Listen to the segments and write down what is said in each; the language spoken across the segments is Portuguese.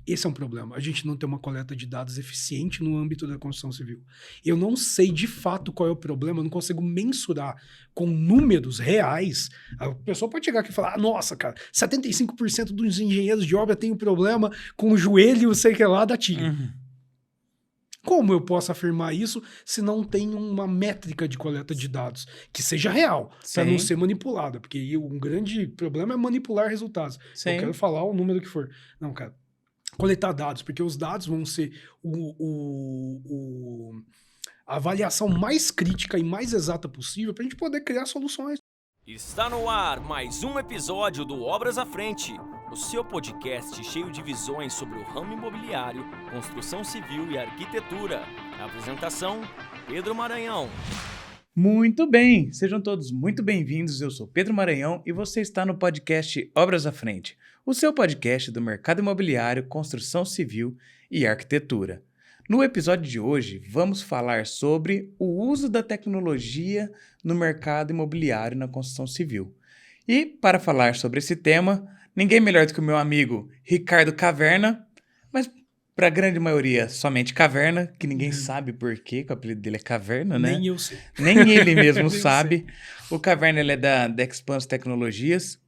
Esse é um problema. A gente não tem uma coleta de dados eficiente no âmbito da construção civil. Eu não sei de fato qual é o problema, eu não consigo mensurar com números reais. A pessoa pode chegar aqui e falar, nossa, cara, 75% dos engenheiros de obra tem um problema com o joelho, sei que lá, da TIG. Como eu posso afirmar isso se não tem uma métrica de coleta de dados que seja real, para não ser manipulada? Porque um grande problema é manipular resultados. Sim. Eu quero falar o número que for. Não, cara. Coletar dados, porque os dados vão ser a avaliação mais crítica e mais exata possível para a gente poder criar soluções. Está no ar mais um episódio do Obras à Frente, o seu podcast cheio de visões sobre o ramo imobiliário, construção civil e arquitetura. A apresentação, Pedro Maranhão. Muito bem, sejam todos muito bem-vindos. Eu sou Pedro Maranhão e você está no podcast Obras à Frente, o seu podcast do mercado imobiliário, construção civil e arquitetura. No episódio de hoje, vamos falar sobre o uso da tecnologia no mercado imobiliário e na construção civil. E, para falar sobre esse tema, ninguém melhor do que o meu amigo Ricardo Caverna, mas para a grande maioria somente Caverna, que ninguém sabe por quê, que o apelido dele é Caverna, né? Nem eu sei. Nem ele mesmo sabe. O Caverna ele é da Expanse Tecnologias.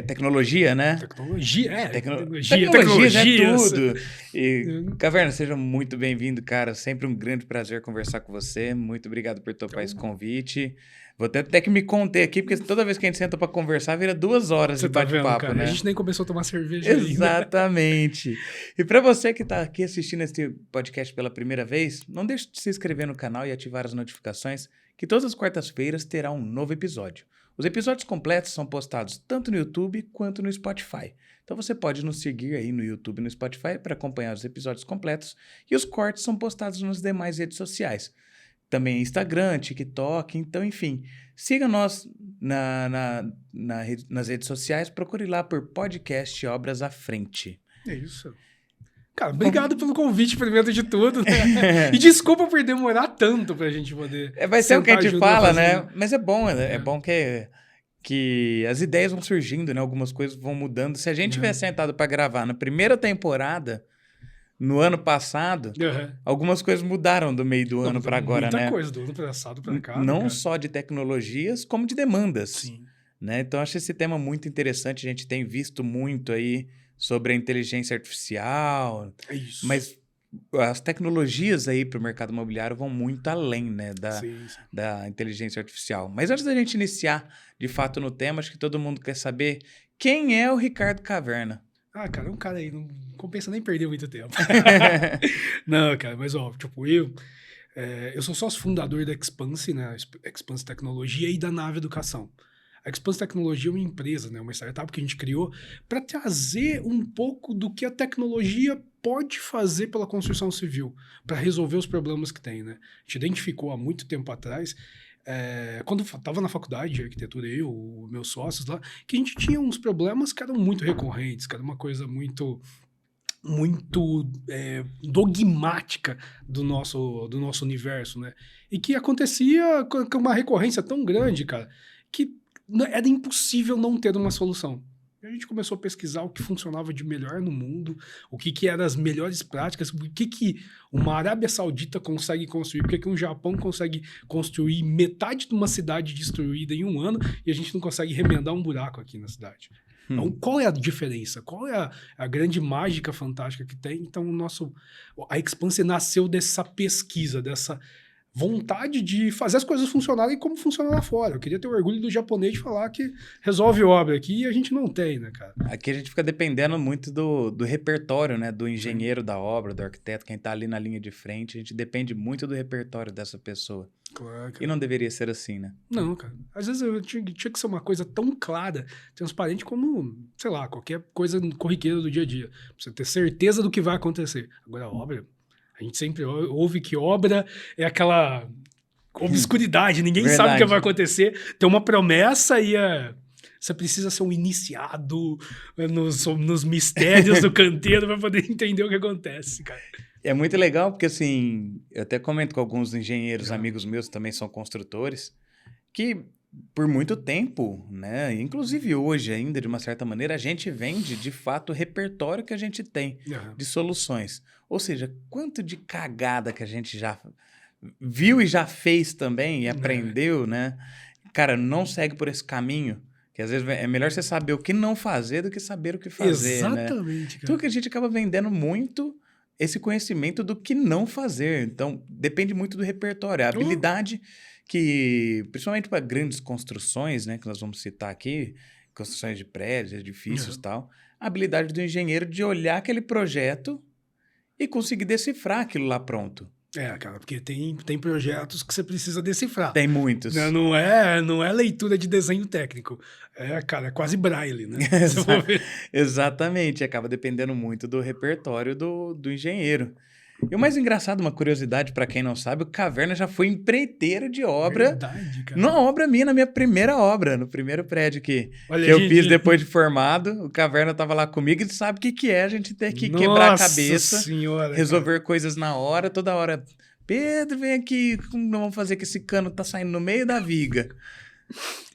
Tecnologia, né? Tecnologia Tecnologia é tudo. E, Caverna, seja muito bem-vindo, cara. Sempre um grande prazer conversar com você. Muito obrigado por topar esse convite. Vou até que me conter aqui, porque toda vez que a gente senta para conversar, vira 2 horas de bate-papo, né? A gente nem começou a tomar cerveja Exatamente. E para você que está aqui assistindo esse podcast pela primeira vez, não deixe de se inscrever no canal e ativar as notificações, que todas as quartas-feiras terá um novo episódio. Os episódios completos são postados tanto no YouTube quanto no Spotify. Então você pode nos seguir aí no YouTube e no Spotify para acompanhar os episódios completos, e os cortes são postados nas demais redes sociais. Também Instagram, TikTok, então enfim, siga nós nas redes sociais, procure lá por podcast Obras à Frente. É isso. Cara, obrigado pelo convite, primeiro de tudo, né? E desculpa por demorar tanto pra gente poder... Vai ser o que a gente fala, né? Mas é bom, é bom que as ideias vão surgindo, né? Algumas coisas vão mudando. Se a gente tivesse sentado pra gravar na primeira temporada, no ano passado, algumas coisas mudaram do meio do ano para agora, né? Muita coisa, do ano passado para cá. Não só de tecnologias, como de demandas. Sim. Né? Então, acho esse tema muito interessante. A gente tem visto muito aí sobre a inteligência artificial. É isso. Mas as tecnologias aí para o mercado imobiliário vão muito além, né, da inteligência artificial. Mas antes da gente iniciar, de fato, no tema, acho que todo mundo quer saber quem é o Ricardo Caverna. Ah, cara, é um cara aí, não compensa nem perder muito tempo. Não, cara, mas ó, tipo, eu sou sócio fundador da Expanse, né? Expanse Tecnologia e da Nave Educação. A Expanse Tecnologia é uma empresa, né? Uma startup que a gente criou para trazer um pouco do que a tecnologia pode fazer pela construção civil, para resolver os problemas que tem, né? A gente identificou há muito tempo atrás, quando eu estava na faculdade de arquitetura, os meus sócios lá, que a gente tinha uns problemas que eram muito recorrentes, que era uma coisa muito dogmática do nosso universo, né? E que acontecia com uma recorrência tão grande, cara, que era impossível não ter uma solução. E a gente começou a pesquisar o que funcionava de melhor no mundo, o que eram as melhores práticas, o que uma Arábia Saudita consegue construir, porque que um Japão consegue construir metade de uma cidade destruída em um ano e a gente não consegue remendar um buraco aqui na cidade. Então, qual é a diferença? Qual é a grande mágica fantástica que tem? Então, a Expanse nasceu dessa pesquisa, dessa vontade de fazer as coisas funcionarem como funciona lá fora. Eu queria ter o orgulho do japonês de falar que resolve obra aqui e a gente não tem, né, cara? Aqui a gente fica dependendo muito do repertório, né? Do engenheiro da obra, do arquiteto, quem tá ali na linha de frente. A gente depende muito do repertório dessa pessoa. Claro, cara. E não deveria ser assim, né? Não, cara. Às vezes tinha que ser uma coisa tão clara, transparente como, sei lá, qualquer coisa corriqueira do dia a dia. Pra você ter certeza do que vai acontecer. Agora, a obra... A gente sempre ouve que obra é aquela obscuridade, ninguém sabe o que vai acontecer. Tem uma promessa e você precisa ser um iniciado nos mistérios do canteiro para poder entender o que acontece, cara. É muito legal porque, assim, eu até comento com alguns engenheiros amigos meus que também são construtores, que por muito tempo, né? Inclusive hoje ainda, de uma certa maneira, a gente vende, de fato, o repertório que a gente tem de soluções. Ou seja, quanto de cagada que a gente já viu e já fez também e aprendeu, né? Cara, não segue por esse caminho, que às vezes é melhor você saber o que não fazer do que saber o que fazer, né? Exatamente, cara. Então, que a gente acaba vendendo muito esse conhecimento do que não fazer. Então, depende muito do repertório. A habilidade que, principalmente para grandes construções, né, que nós vamos citar aqui, construções de prédios, edifícios e tal, a habilidade do engenheiro de olhar aquele projeto e conseguir decifrar aquilo lá pronto. Cara, porque tem projetos que você precisa decifrar. Tem muitos. Não é leitura de desenho técnico. Cara, é quase braille, né? Exatamente. Acaba dependendo muito do repertório do engenheiro. E o mais engraçado, uma curiosidade para quem não sabe, o Caverna já foi empreiteiro de obra. Verdade, cara. Numa obra minha, na minha primeira obra, no primeiro prédio que eu fiz depois de formado. O Caverna estava lá comigo e sabe o que é a gente ter que quebrar a cabeça, senhora, resolver coisas na hora, toda hora. Pedro, vem aqui, como vamos fazer que esse cano tá saindo no meio da viga?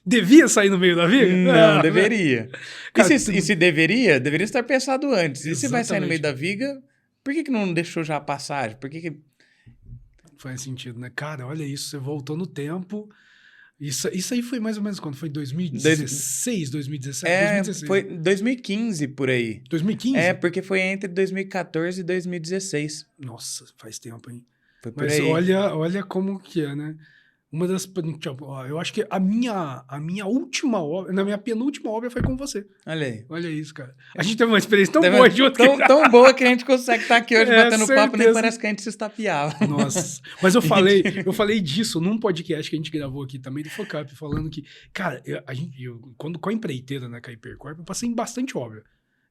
Devia sair no meio da viga? Não, deveria. Cara, e se deveria estar pensado antes. E se vai sair no meio da viga... Por que não deixou já a passagem? Por que... Faz sentido, né? Cara, olha isso, você voltou no tempo. Isso aí foi mais ou menos quando? Foi 2016, 2017? 2016. Foi 2015 por aí. 2015? Porque foi entre 2014 e 2016. Nossa, faz tempo, hein? Foi por aí. Mas olha como que é, né? Uma das... Eu acho que a minha última obra, na minha penúltima obra foi com você. Olha aí. Olha isso, cara. A gente teve uma experiência tão boa junto. Tão boa que a gente consegue estar aqui hoje batendo papo, nem parece que a gente se estapeava. Nossa. Mas eu falei disso num podcast que a gente gravou aqui também do Focap, falando que, cara, quando com a empreiteira, né, com a Hipercorp, eu passei em bastante obra.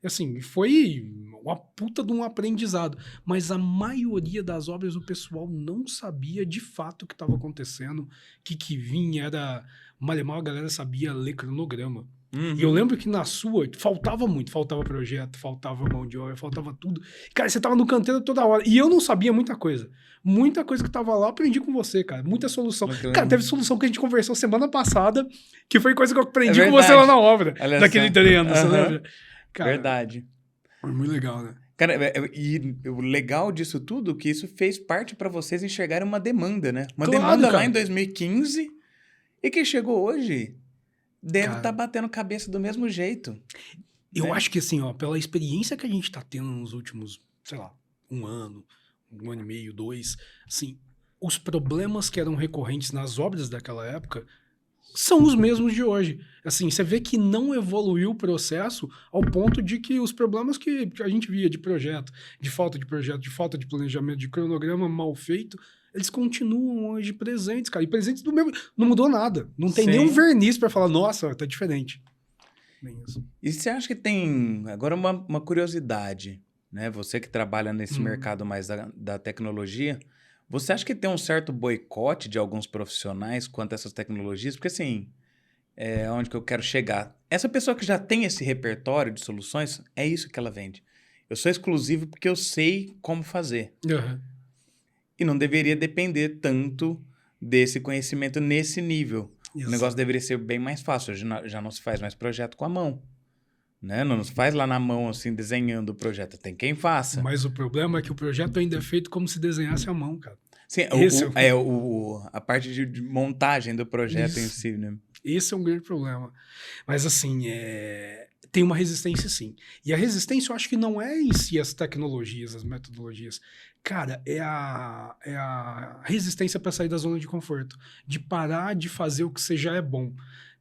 Assim, foi uma puta de um aprendizado. Mas a maioria das obras o pessoal não sabia de fato o que estava acontecendo, o que vinha, mal a galera sabia ler cronograma. Uhum. E eu lembro que na sua faltava muito, faltava projeto, faltava mão de obra, faltava tudo. Cara, você tava no canteiro toda hora. E eu não sabia muita coisa. Muita coisa que tava lá, aprendi com você, cara. Muita solução. Cara, teve solução que a gente conversou semana passada, que foi coisa que eu aprendi com você lá na obra. Olha daquele treino, você lembra? Cara, verdade. Foi muito legal, né? Cara, e o legal disso tudo é que isso fez parte para vocês enxergarem uma demanda, né? Uma demanda lá em 2015 e que chegou hoje deve estar batendo cabeça do mesmo jeito. Eu acho que assim, ó, pela experiência que a gente tá tendo nos últimos, sei lá, um ano e meio, 2, assim, os problemas que eram recorrentes nas obras daquela época são os mesmos de hoje. Assim, você vê que não evoluiu o processo ao ponto de que os problemas que a gente via de projeto, de falta de planejamento, de cronograma mal feito, eles continuam hoje presentes, cara. E presentes do mesmo... Não mudou nada. Não tem nenhum verniz pra falar, nossa, tá diferente. Bem isso. E você acha que tem... Agora uma curiosidade, né? Você que trabalha nesse mercado mais da tecnologia... Você acha que tem um certo boicote de alguns profissionais quanto a essas tecnologias? Porque, assim, onde que eu quero chegar? Essa pessoa que já tem esse repertório de soluções, é isso que ela vende. Eu sou exclusivo porque eu sei como fazer. Uhum. E não deveria depender tanto desse conhecimento nesse nível. Isso. O negócio deveria ser bem mais fácil. Já não se faz mais projeto com a mão. Né? Não se faz lá na mão, assim, desenhando o projeto. Tem quem faça. Mas o problema é que o projeto ainda é feito como se desenhasse a mão, cara. Sim, a parte de montagem do projeto em si, né? Esse é um grande problema. Mas, assim, tem uma resistência, sim. E a resistência, eu acho que não é em si as tecnologias, as metodologias. Cara, é a resistência para sair da zona de conforto. De parar de fazer o que você já é bom.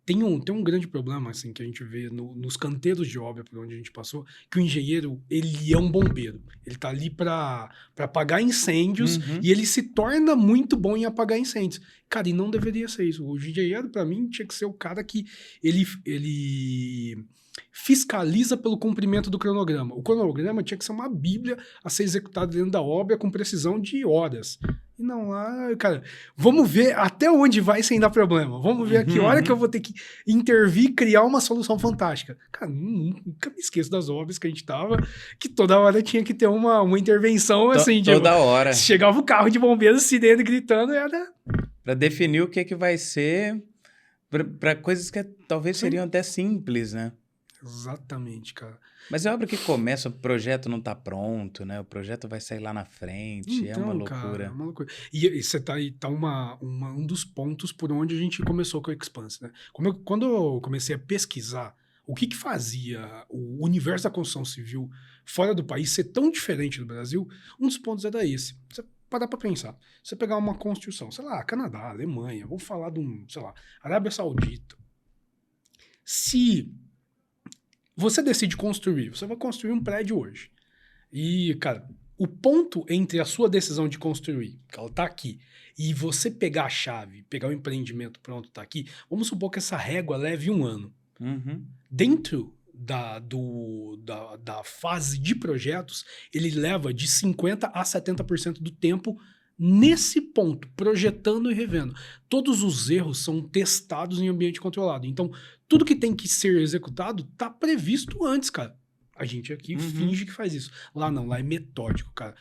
Tem um grande problema, assim, que a gente vê nos canteiros de obra por onde a gente passou, que o engenheiro, ele é um bombeiro. Ele tá ali para apagar incêndios e ele se torna muito bom em apagar incêndios. Cara, e não deveria ser isso. O engenheiro, para mim, tinha que ser o cara que ele fiscaliza pelo cumprimento do cronograma. O cronograma tinha que ser uma bíblia a ser executada dentro da obra com precisão de horas. E não lá, cara, vamos ver até onde vai sem dar problema. Vamos ver a que hora que eu vou ter que intervir e criar uma solução fantástica. Cara, nunca me esqueço das obras que a gente tava, que toda hora tinha que ter uma intervenção, assim. Toda hora. Chegava o carro de bombeiros, sirene gritando, era... Pra definir o que vai ser... Para coisas que talvez seriam até simples, né? Exatamente, cara. Mas é óbvio que começa, o projeto não tá pronto, né? O projeto vai sair lá na frente, é uma Então, cara, é loucura. uma loucura. E você tá aí, tá um dos pontos por onde a gente começou com o Expanse, né? Quando eu comecei a pesquisar o que fazia o universo da construção civil fora do país ser tão diferente do Brasil, um dos pontos era esse. Você parar pra pensar. Você pegar uma construção, sei lá, Canadá, Alemanha, vamos falar de sei lá, Arábia Saudita. Se você decide construir, você vai construir um prédio hoje. E, cara, o ponto entre a sua decisão de construir, que ela tá aqui, e você pegar a chave, pegar o empreendimento pronto, tá aqui, vamos supor que essa régua leve 1 ano. Uhum. Dentro da fase de projetos, ele leva de 50% a 70% do tempo nesse ponto, projetando e revendo. Todos os erros são testados em ambiente controlado. Então, tudo que tem que ser executado tá previsto antes, cara. A gente aqui finge que faz isso. Lá não, lá é metódico, cara.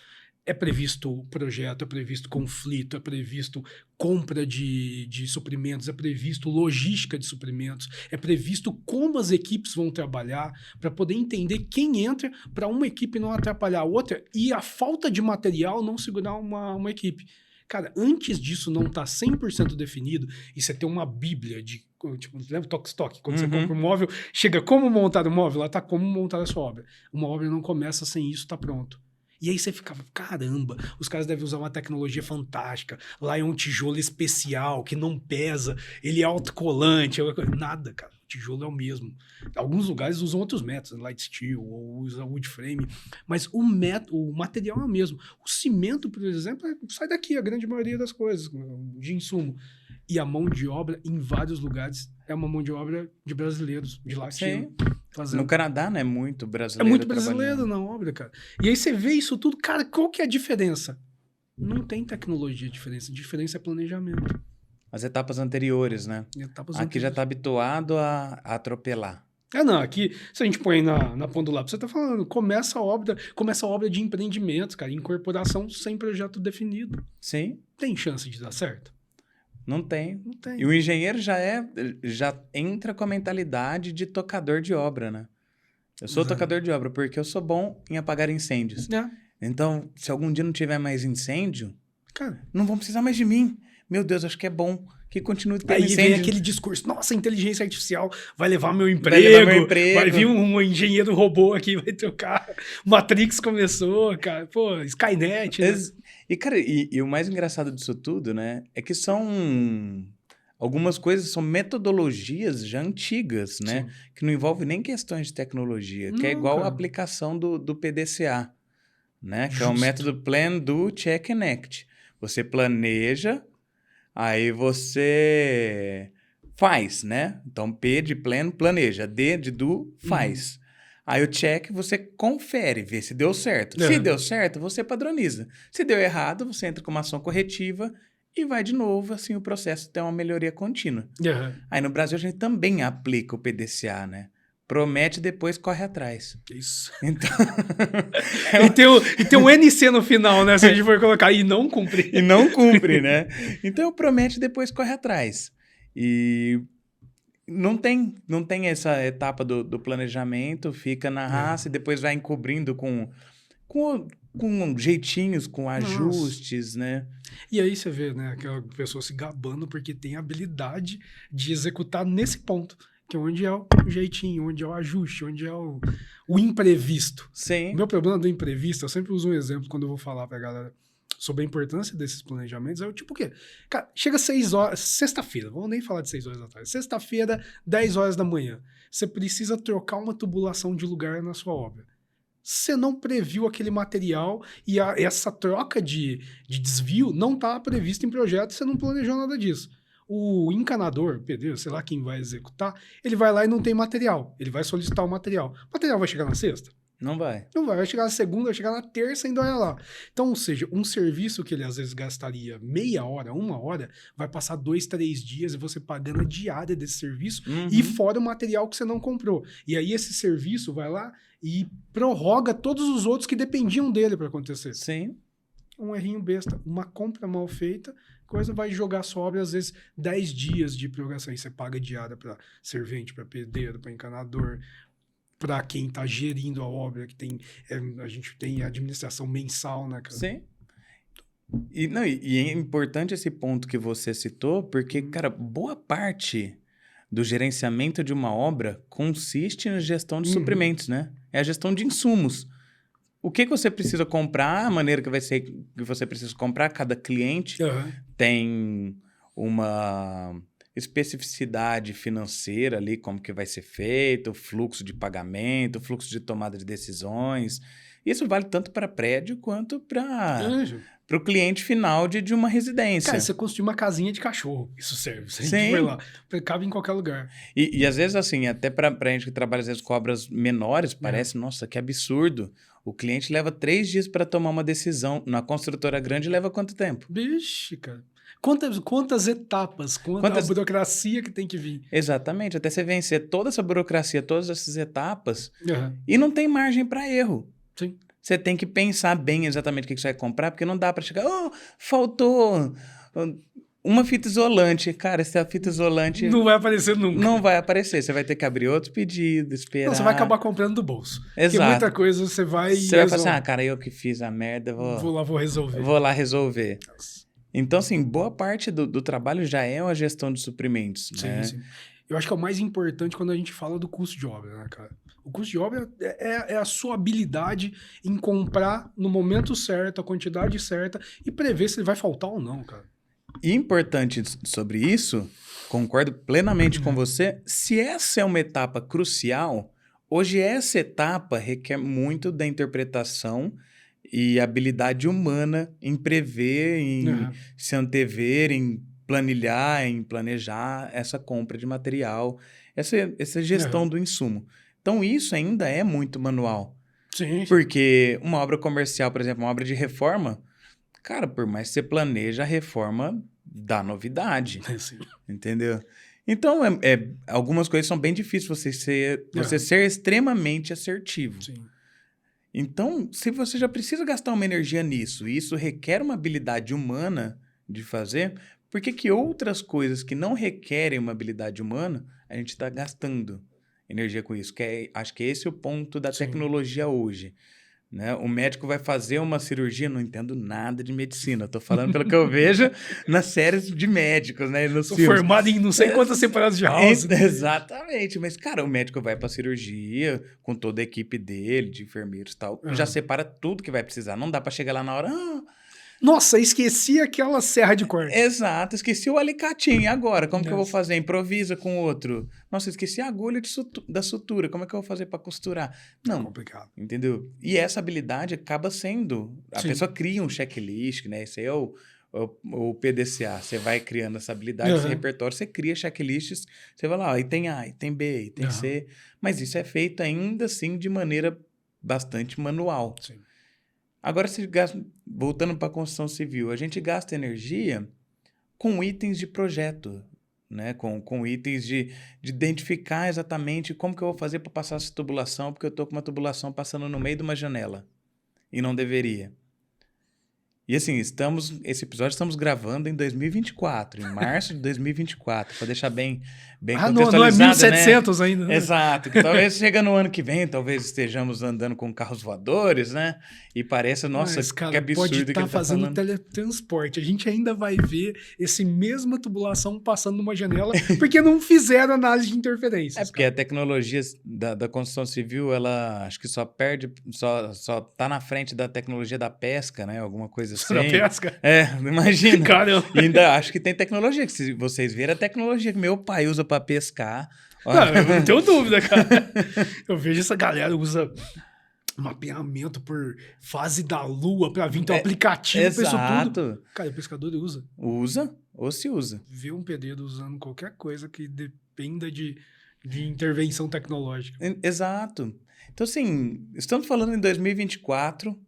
É previsto projeto, é previsto conflito, é previsto compra de suprimentos, é previsto logística de suprimentos, é previsto como as equipes vão trabalhar para poder entender quem entra para uma equipe não atrapalhar a outra e a falta de material não segurar uma equipe. Cara, antes disso não tá 100% definido e você tem uma bíblia de... Tipo, lembra o toque-toque? Quando você compra um móvel, chega como montar o móvel, lá tá como montar a sua obra. Uma obra não começa sem isso, tá pronto. E aí você ficava, caramba, os caras devem usar uma tecnologia fantástica. Lá é um tijolo especial, que não pesa, ele é autocolante. Nada, cara. O tijolo é o mesmo. Alguns lugares usam outros métodos, light steel, ou usa wood frame, mas o material é o mesmo. O cimento, por exemplo, sai daqui, a grande maioria das coisas, de insumo. E a mão de obra, em vários lugares, é uma mão de obra de brasileiros, de latino. No Canadá, né? Muito brasileiro. É muito brasileiro na obra, cara. E aí você vê isso tudo, cara, qual que é a diferença? Não tem tecnologia diferença. A diferença é planejamento. As etapas anteriores, né? Aqui já tá habituado a atropelar. Não, aqui, se a gente põe na ponta do lápis, você tá falando, começa a obra de empreendimentos, cara, incorporação sem projeto definido. Sim. Tem chance de dar certo? Não tem. Não tem. E o engenheiro já entra com a mentalidade de tocador de obra, né? Eu sou tocador de obra porque eu sou bom em apagar incêndios. Então, se algum dia não tiver mais incêndio, cara, não vão precisar mais de mim. Meu Deus, acho que é bom que continue tendo incêndio. Aí vem aquele discurso, nossa, a inteligência artificial vai levar meu emprego, vai vir um engenheiro robô aqui, vai trocar. Matrix começou, cara, pô, Skynet, né? E, cara, e o mais engraçado disso tudo, né, é que algumas coisas são metodologias já antigas, né? Sim. Que não envolvem nem questões de tecnologia, que é igual a aplicação do PDCA, né? Que é o método Plan, Do, Check and Act. Você planeja, aí você faz, né? Então, P de plan, planeja. D de do, faz. Aí o check, você confere, vê se deu certo. Se deu certo, você padroniza. Se deu errado, você entra com uma ação corretiva e vai de novo, assim, o processo tem uma melhoria contínua. Aí no Brasil a gente também aplica o PDCA, né? Promete, depois corre atrás. Isso. Então... e tem um NC no final, né? Se a gente for colocar e não cumprir. E não cumpre, né? Então promete, depois corre atrás. E não tem essa etapa do planejamento, fica na raça e depois vai encobrindo com jeitinhos, com ajustes, né? E aí você vê, né, aquela pessoa se gabando porque tem habilidade de executar nesse ponto, que é onde é o jeitinho, onde é o ajuste, onde é o imprevisto. Sim. O meu problema do imprevisto, eu sempre uso um exemplo quando eu vou falar pra galera sobre a importância desses planejamentos, é o tipo o quê? Cara, chega 6 horas, sexta-feira, vamos nem falar de 6 horas da tarde, sexta-feira, 10 horas da manhã, você precisa trocar uma tubulação de lugar na sua obra. Você não previu aquele material e essa troca de desvio não estava prevista em projeto, você não planejou nada disso. O encanador, pedreiro, sei lá quem vai executar, ele vai lá e não tem material. Ele vai solicitar o material. O material vai chegar na sexta? Não vai. Não vai. Vai chegar na segunda, vai chegar na terça e ainda olha lá. Então, ou seja, um serviço que ele às vezes gastaria meia hora, 1 hora, vai passar 2, 3 dias e você pagando a diária desse serviço e fora o material que você não comprou. E aí esse serviço vai lá e prorroga todos os outros que dependiam dele para acontecer. Sim. um errinho besta. Uma compra mal feita, coisa vai jogar sua obra, às vezes, 10 dias de prorrogação. E você paga diária para servente, para pedreiro, para encanador, para quem está gerindo a obra, que tem... a gente tem administração mensal, né, cara? Sim. E é importante esse ponto que você citou, porque, cara, boa parte do gerenciamento de uma obra consiste na gestão de suprimentos, né? É a gestão de insumos. O que você precisa comprar, a maneira que vai ser que você precisa comprar, cada cliente tem uma especificidade financeira ali, como que vai ser feito, o fluxo de pagamento, o fluxo de tomada de decisões. Isso vale tanto para prédio quanto para o cliente final de uma residência. Cara, você construir uma casinha de cachorro, isso serve. Você Sim. vai lá, cabe em qualquer lugar. E às vezes, assim, até pra gente que trabalha às vezes com obras menores, parece, nossa, que absurdo. O cliente leva 3 dias para tomar uma decisão. Na construtora grande leva quanto tempo? Vixe, cara. Quantas etapas, quantas burocracia que tem que vir. Exatamente, até você vencer toda essa burocracia, todas essas etapas, e não tem margem para erro. Sim. Você tem que pensar bem exatamente o que você vai comprar, porque não dá para chegar, faltou uma fita isolante. Cara, essa fita isolante... Não vai aparecer nunca. Não vai aparecer. Você vai ter que abrir outro pedido, esperar... Não, você vai acabar comprando do bolso. Exato. Porque muita coisa você vai... Você vai falar assim, cara, eu que fiz a merda, vou resolver. Vou lá resolver. Nossa. Então, assim, boa parte do trabalho já é uma gestão de suprimentos, né? Sim. Eu acho que é o mais importante quando a gente fala do custo de obra, né, cara? O custo de obra é a sua habilidade em comprar no momento certo, a quantidade certa e prever se ele vai faltar ou não, cara. E importante sobre isso, concordo plenamente com você, se essa é uma etapa crucial, hoje essa etapa requer muito da interpretação e habilidade humana em prever, em se antever, em planilhar, em planejar essa compra de material, essa gestão do insumo. Então, isso ainda é muito manual. Sim. Porque uma obra comercial, por exemplo, uma obra de reforma, cara, por mais que você planeja, a reforma dá novidade. Sim. Entendeu? Então, algumas coisas são bem difíceis você ser extremamente assertivo. Sim. Então, se você já precisa gastar uma energia nisso, e isso requer uma habilidade humana de fazer, por que outras coisas que não requerem uma habilidade humana, a gente está gastando energia com isso? Acho que esse é o ponto da tecnologia hoje. Né? O médico vai fazer uma cirurgia, não entendo nada de medicina. Estou falando pelo que eu vejo nas séries de médicos, né? Sou formado em não sei quantas temporadas de House. Exatamente. Mas, cara, o médico vai para a cirurgia com toda a equipe dele, de enfermeiros e tal. Já separa tudo que vai precisar. Não dá para chegar lá na hora... Nossa, esqueci aquela serra de corte. Exato, esqueci o alicatinho. E agora? Como que eu vou fazer? Improvisa com outro. Nossa, esqueci a agulha da sutura. Como é que eu vou fazer para costurar? Não. É complicado. Entendeu? E essa habilidade acaba sendo... A pessoa cria um checklist, né? Esse é o PDCA. Você vai criando essa habilidade, esse repertório, você cria checklists. Você vai lá, aí tem A, aí tem B, aí tem C. Mas isso é feito ainda assim de maneira bastante manual. Sim. Agora, voltando para a construção civil, a gente gasta energia com itens de projeto, né? Com itens de identificar exatamente como que eu vou fazer para passar essa tubulação, porque eu estou com uma tubulação passando no meio de uma janela e não deveria. E assim, esse episódio estamos gravando em 2024, em março de 2024, para deixar bem contextualizado, não é 1700 ainda. Né? Exato, que talvez chega no ano que vem, talvez estejamos andando com carros voadores, né? E pareça, nossa, mas, cara, que absurdo pode que ele tá fazendo falando. teletransporte. A gente ainda vai ver esse mesma tubulação passando numa janela, porque não fizeram análise de interferências. Porque a tecnologia da construção civil, ela acho que só tá na frente da tecnologia da pesca, né? Alguma coisa assim. Da pesca? Imagina. Caramba. E ainda acho que tem tecnologia, que se vocês verem a tecnologia que meu pai usa para pescar. Não, eu não tenho dúvida, cara. Eu vejo essa galera usa mapeamento por fase da lua para vir ter um aplicativo, exato. Tudo. Cara, o pescador usa. Usa ou se usa. Vê um pedreiro usando qualquer coisa que dependa de intervenção tecnológica. Exato. Então, assim, estamos falando em 2024,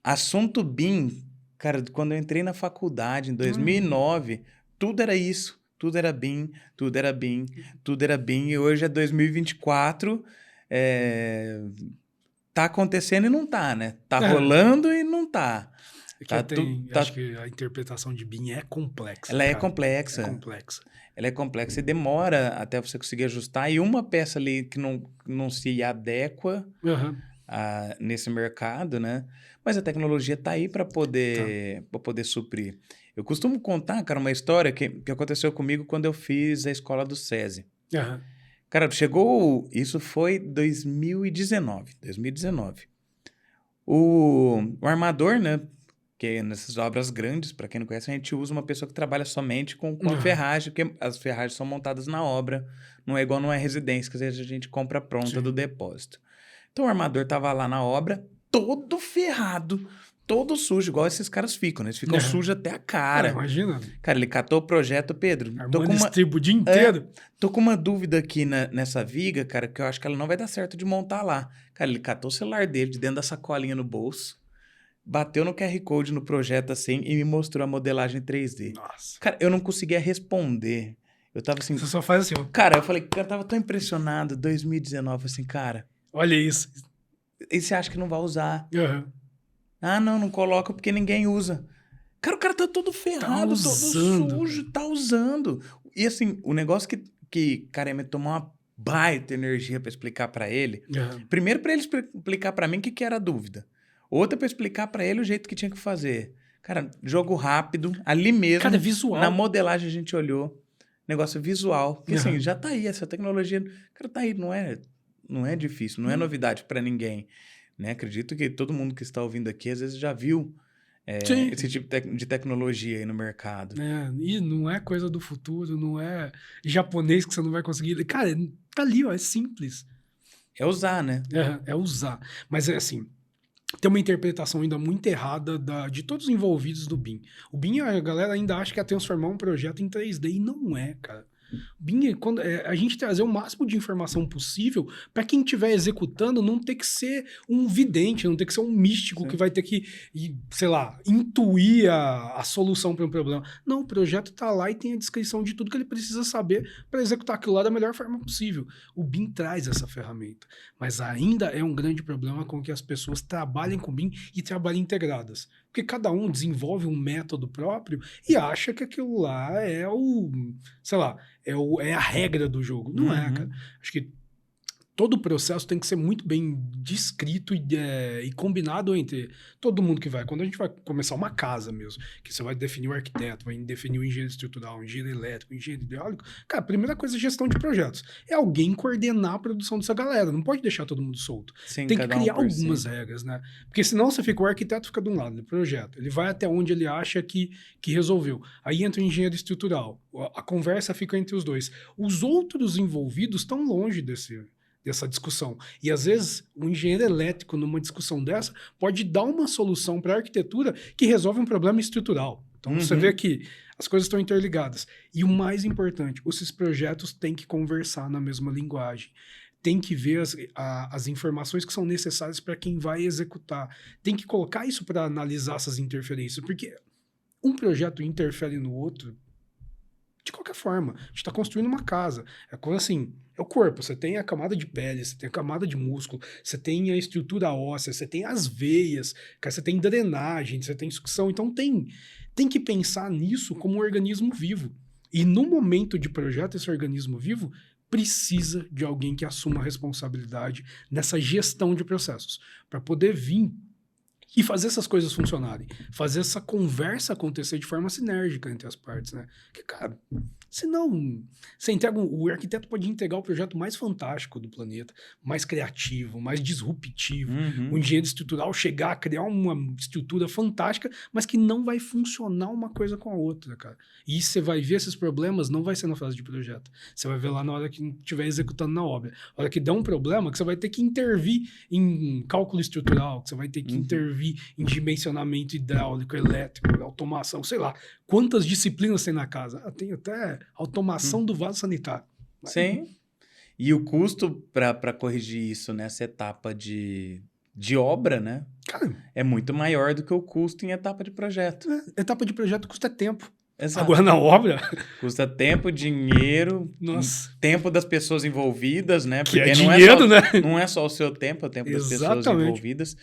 assunto BIM. Cara, quando eu entrei na faculdade, em 2009, tudo era isso. Tudo era BIM, tudo era BIM, tudo era BIM. E hoje é 2024, tá acontecendo e não tá, né? Tá rolando e não tá. Acho que a interpretação de BIM é complexa. Ela é cara. complexa. É complexa. Ela é complexa e demora até você conseguir ajustar. E uma peça ali que não se adequa nesse mercado, né? Mas a tecnologia tá aí para poder suprir. Eu costumo contar, cara, uma história que aconteceu comigo quando eu fiz a escola do SESI. Cara, isso foi 2019. O armador, né? Que nessas obras grandes, para quem não conhece, a gente usa uma pessoa que trabalha somente com a ferragem, porque as ferragens são montadas na obra, não é igual numa residência, que às vezes a gente compra pronta do depósito. Então o armador tava lá na obra, todo ferrado, todo sujo, igual esses caras ficam, né? Eles ficam sujos até a cara. Imagina. Cara, ele catou o projeto, Pedro. Armando estribo o dia inteiro. Tô com uma dúvida aqui nessa viga, cara, que eu acho que ela não vai dar certo de montar lá. Cara, ele catou o celular dele de dentro da sacolinha no bolso, bateu no QR Code no projeto assim e me mostrou a modelagem 3D. Nossa. Cara, eu não conseguia responder. Eu tava assim... Você só faz assim, ó. Cara, eu falei, cara, eu tava tão impressionado, 2019, assim, cara... Olha isso. E você acha que não vai usar? Ah, não coloca porque ninguém usa. Cara, o cara tá todo ferrado, todo sujo, tá usando. E assim, o negócio que cara, me tomou uma baita energia pra explicar pra ele. Primeiro pra ele explicar pra mim o que era a dúvida. Outra pra explicar pra ele o jeito que tinha que fazer. Cara, jogo rápido, ali mesmo. Cara, visual. Na modelagem a gente olhou. Negócio visual. Porque assim, já tá aí, essa tecnologia... Cara, tá aí, não é difícil, não é novidade pra ninguém. Né? Acredito que todo mundo que está ouvindo aqui, às vezes já viu esse tipo de tecnologia aí no mercado. E não é coisa do futuro, não é japonês que você não vai conseguir. Cara, tá ali, ó, é simples. É usar, né? É usar. Mas é assim... Tem uma interpretação ainda muito errada de todos os envolvidos do BIM. O BIM, a galera ainda acha que é transformar um projeto em 3D, e não é, cara. BIM, a gente trazer o máximo de informação possível para quem estiver executando não ter que ser um vidente, não ter que ser um místico que vai ter que, sei lá, intuir a solução para um problema. Não, o projeto está lá e tem a descrição de tudo que ele precisa saber para executar aquilo lá da melhor forma possível. O BIM traz essa ferramenta, mas ainda é um grande problema com que as pessoas trabalhem com BIM e trabalhem integradas. Porque cada um desenvolve um método próprio e acha que aquilo lá é é a regra do jogo. Não é, cara. Acho que todo o processo tem que ser muito bem descrito e combinado entre todo mundo que vai. Quando a gente vai começar uma casa mesmo, que você vai definir o arquiteto, vai definir o engenheiro estrutural, o engenheiro elétrico, o engenheiro hidráulico. Cara, a primeira coisa é gestão de projetos. É alguém coordenar a produção dessa galera. Não pode deixar todo mundo solto. Sim, tem que criar algumas regras, né? Porque senão o arquiteto fica de um lado do projeto. Ele vai até onde ele acha que resolveu. Aí entra o engenheiro estrutural. A conversa fica entre os dois. Os outros envolvidos estão longe dessa discussão. E, às vezes, um engenheiro elétrico, numa discussão dessa, pode dar uma solução para a arquitetura que resolve um problema estrutural. Então, você vê que as coisas estão interligadas. E o mais importante, esses projetos têm que conversar na mesma linguagem. Tem que ver as informações que são necessárias para quem vai executar. Tem que colocar isso para analisar essas interferências, porque um projeto interfere no outro de qualquer forma. A gente está construindo uma casa. É coisa assim, é o corpo. Você tem a camada de pele, você tem a camada de músculo, você tem a estrutura óssea, você tem as veias, você tem drenagem, você tem sucção. Então tem que pensar nisso como um organismo vivo. E no momento de projeto, esse organismo vivo precisa de alguém que assuma a responsabilidade nessa gestão de processos, para poder vir e fazer essas coisas funcionarem. Fazer essa conversa acontecer de forma sinérgica entre as partes, né? Porque, cara, senão... O arquiteto pode entregar o projeto mais fantástico do planeta, mais criativo, mais disruptivo. O engenheiro estrutural chegar a criar uma estrutura fantástica, mas que não vai funcionar uma coisa com a outra, cara. E você vai ver esses problemas, não vai ser na fase de projeto. Você vai ver lá na hora que estiver executando na obra. Na hora que der um problema, que você vai ter que intervir em cálculo estrutural, que você vai ter que intervir em dimensionamento hidráulico, elétrico, automação, sei lá. Quantas disciplinas tem na casa? Tem até automação do vaso sanitário. Sim. E o custo para corrigir isso nessa etapa de obra, né? Cara, é muito maior do que o custo em etapa de projeto. Etapa de projeto custa tempo. Exato. Agora na obra, Custa tempo, dinheiro, nossa, tempo das pessoas envolvidas, né? que é não dinheiro, só, né? não é só o seu tempo, é o tempo das pessoas Exatamente. envolvidas.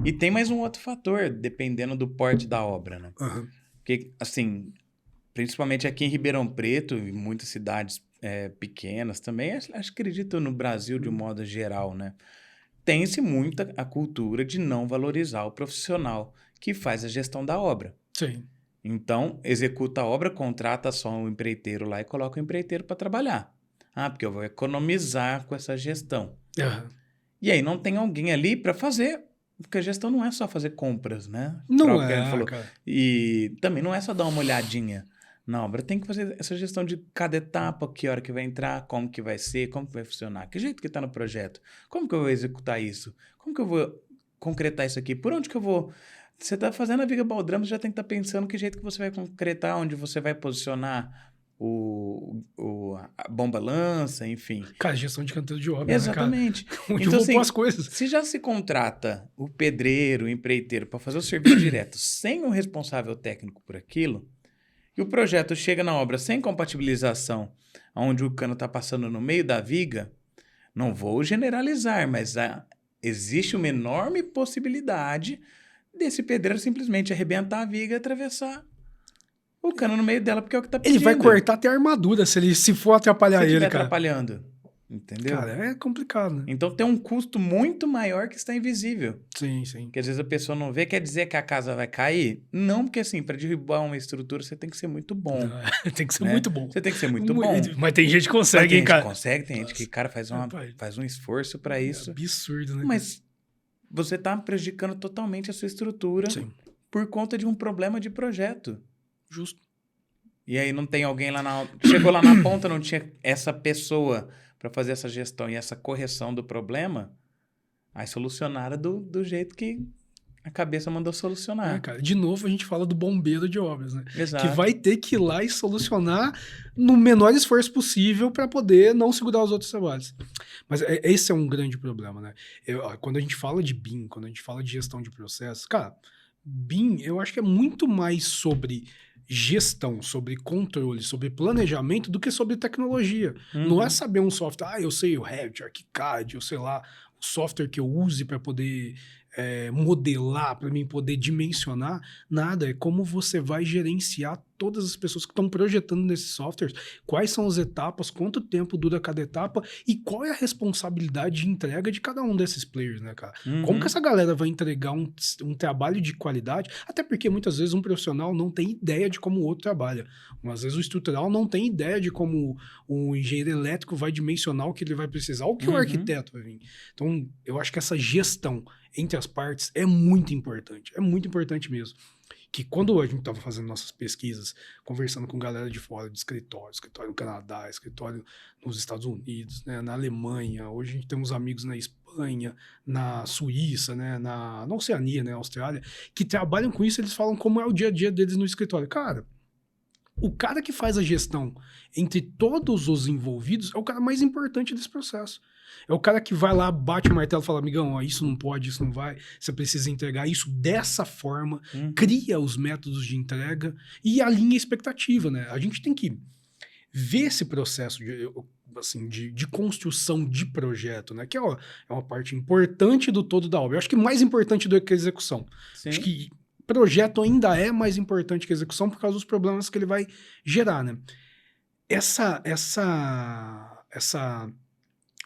E tem mais um outro fator, dependendo do porte da obra, né? Aham. Porque, assim, principalmente aqui em Ribeirão Preto e muitas cidades pequenas também, acredito no Brasil de um modo geral, né? Tem-se muita a cultura de não valorizar o profissional que faz a gestão da obra. Sim. Então, executa a obra, contrata só um empreiteiro lá e coloca o empreiteiro para trabalhar. Ah, porque eu vou economizar com essa gestão. Aham. E aí não tem alguém ali para fazer, porque a gestão não é só fazer compras, né? Não Próprio que a gente é, falou. cara. E também não é só dar uma olhadinha na obra, tem que fazer essa gestão de cada etapa, que hora que vai entrar, como que vai ser, como que vai funcionar, que jeito que está no projeto, como que eu vou executar isso, como que eu vou concretar isso aqui, por onde que eu vou... Você está fazendo a viga baldrama, você já tem que estar pensando que jeito que você vai concretar, onde você vai posicionar a bomba-lança, enfim. Cara, gestão de canteiro de obra, Exatamente. né, cara? Onde Então, eu vou assim, pôr as coisas. se já se contrata o pedreiro, o empreiteiro para fazer o serviço direto sem um responsável técnico por aquilo, e o projeto chega na obra sem compatibilização, onde o cano está passando no meio da viga, não vou generalizar, mas existe uma enorme possibilidade desse pedreiro simplesmente arrebentar a viga e atravessar o cano no meio dela, porque é o que está pedindo. Ele vai cortar até a armadura se for atrapalhar se ele, estiver cara. atrapalhando. Entendeu? Cara, é complicado, né? Então tem um custo muito maior que está invisível. Sim, sim. Que às vezes a pessoa não vê, quer dizer que a casa vai cair? Não, porque assim, para derrubar uma estrutura você tem que ser muito bom. Tem que ser né? muito bom. Você tem que ser muito bom. Mas tem gente que consegue, Mas tem hein, gente cara? que consegue, tem gente que, cara, faz um esforço para isso. É absurdo, né? Mas você está prejudicando totalmente a sua estrutura Sim, por conta de um problema de projeto. justo. E aí não tem alguém lá chegou lá na ponta, não tinha essa pessoa para fazer essa gestão e essa correção do problema, aí solucionaram do jeito que a cabeça mandou solucionar. Cara, de novo a gente fala do bombeiro de obras, né? Exato. Que vai ter que ir lá e solucionar no menor esforço possível para poder não segurar os outros trabalhos. Mas esse é um grande problema, né? Quando a gente fala de BIM, quando a gente fala de gestão de processos, cara, BIM eu acho que é muito mais sobre gestão, sobre controle, sobre planejamento do que sobre tecnologia. Não é saber um software, eu sei o Revit, ArchiCAD, eu sei lá, o software que eu use para poder modelar, para mim poder dimensionar, nada. É como você vai gerenciar todas as pessoas que estão projetando nesses softwares, quais são as etapas, quanto tempo dura cada etapa e qual é a responsabilidade de entrega de cada um desses players, né, cara? Como que essa galera vai entregar um trabalho de qualidade? Até porque muitas vezes um profissional não tem ideia de como o outro trabalha. Às vezes o estrutural não tem ideia de como o engenheiro elétrico vai dimensionar o que ele vai precisar, ou o que o arquiteto vai vir. Então, eu acho que essa gestão entre as partes é muito importante mesmo. Que quando a gente estava fazendo nossas pesquisas, conversando com galera de fora, de escritório no Canadá, escritório nos Estados Unidos, né, na Alemanha, hoje a gente tem uns amigos na Espanha, na Suíça, né, na Oceania, né, Austrália, que trabalham com isso, eles falam como é o dia a dia deles no escritório. Cara, o cara que faz a gestão entre todos os envolvidos é o cara mais importante desse processo. É o cara que vai lá, bate o martelo e fala, amigão, ó, isso não pode, isso não vai, você precisa entregar isso dessa forma, cria os métodos de entrega e alinha a expectativa, né? A gente tem que ver esse processo de construção de projeto, né? Que é uma parte importante do todo da obra. Eu acho que mais importante do que a execução. Sim. Acho que projeto ainda é mais importante que a execução por causa dos problemas que ele vai gerar, né? Essa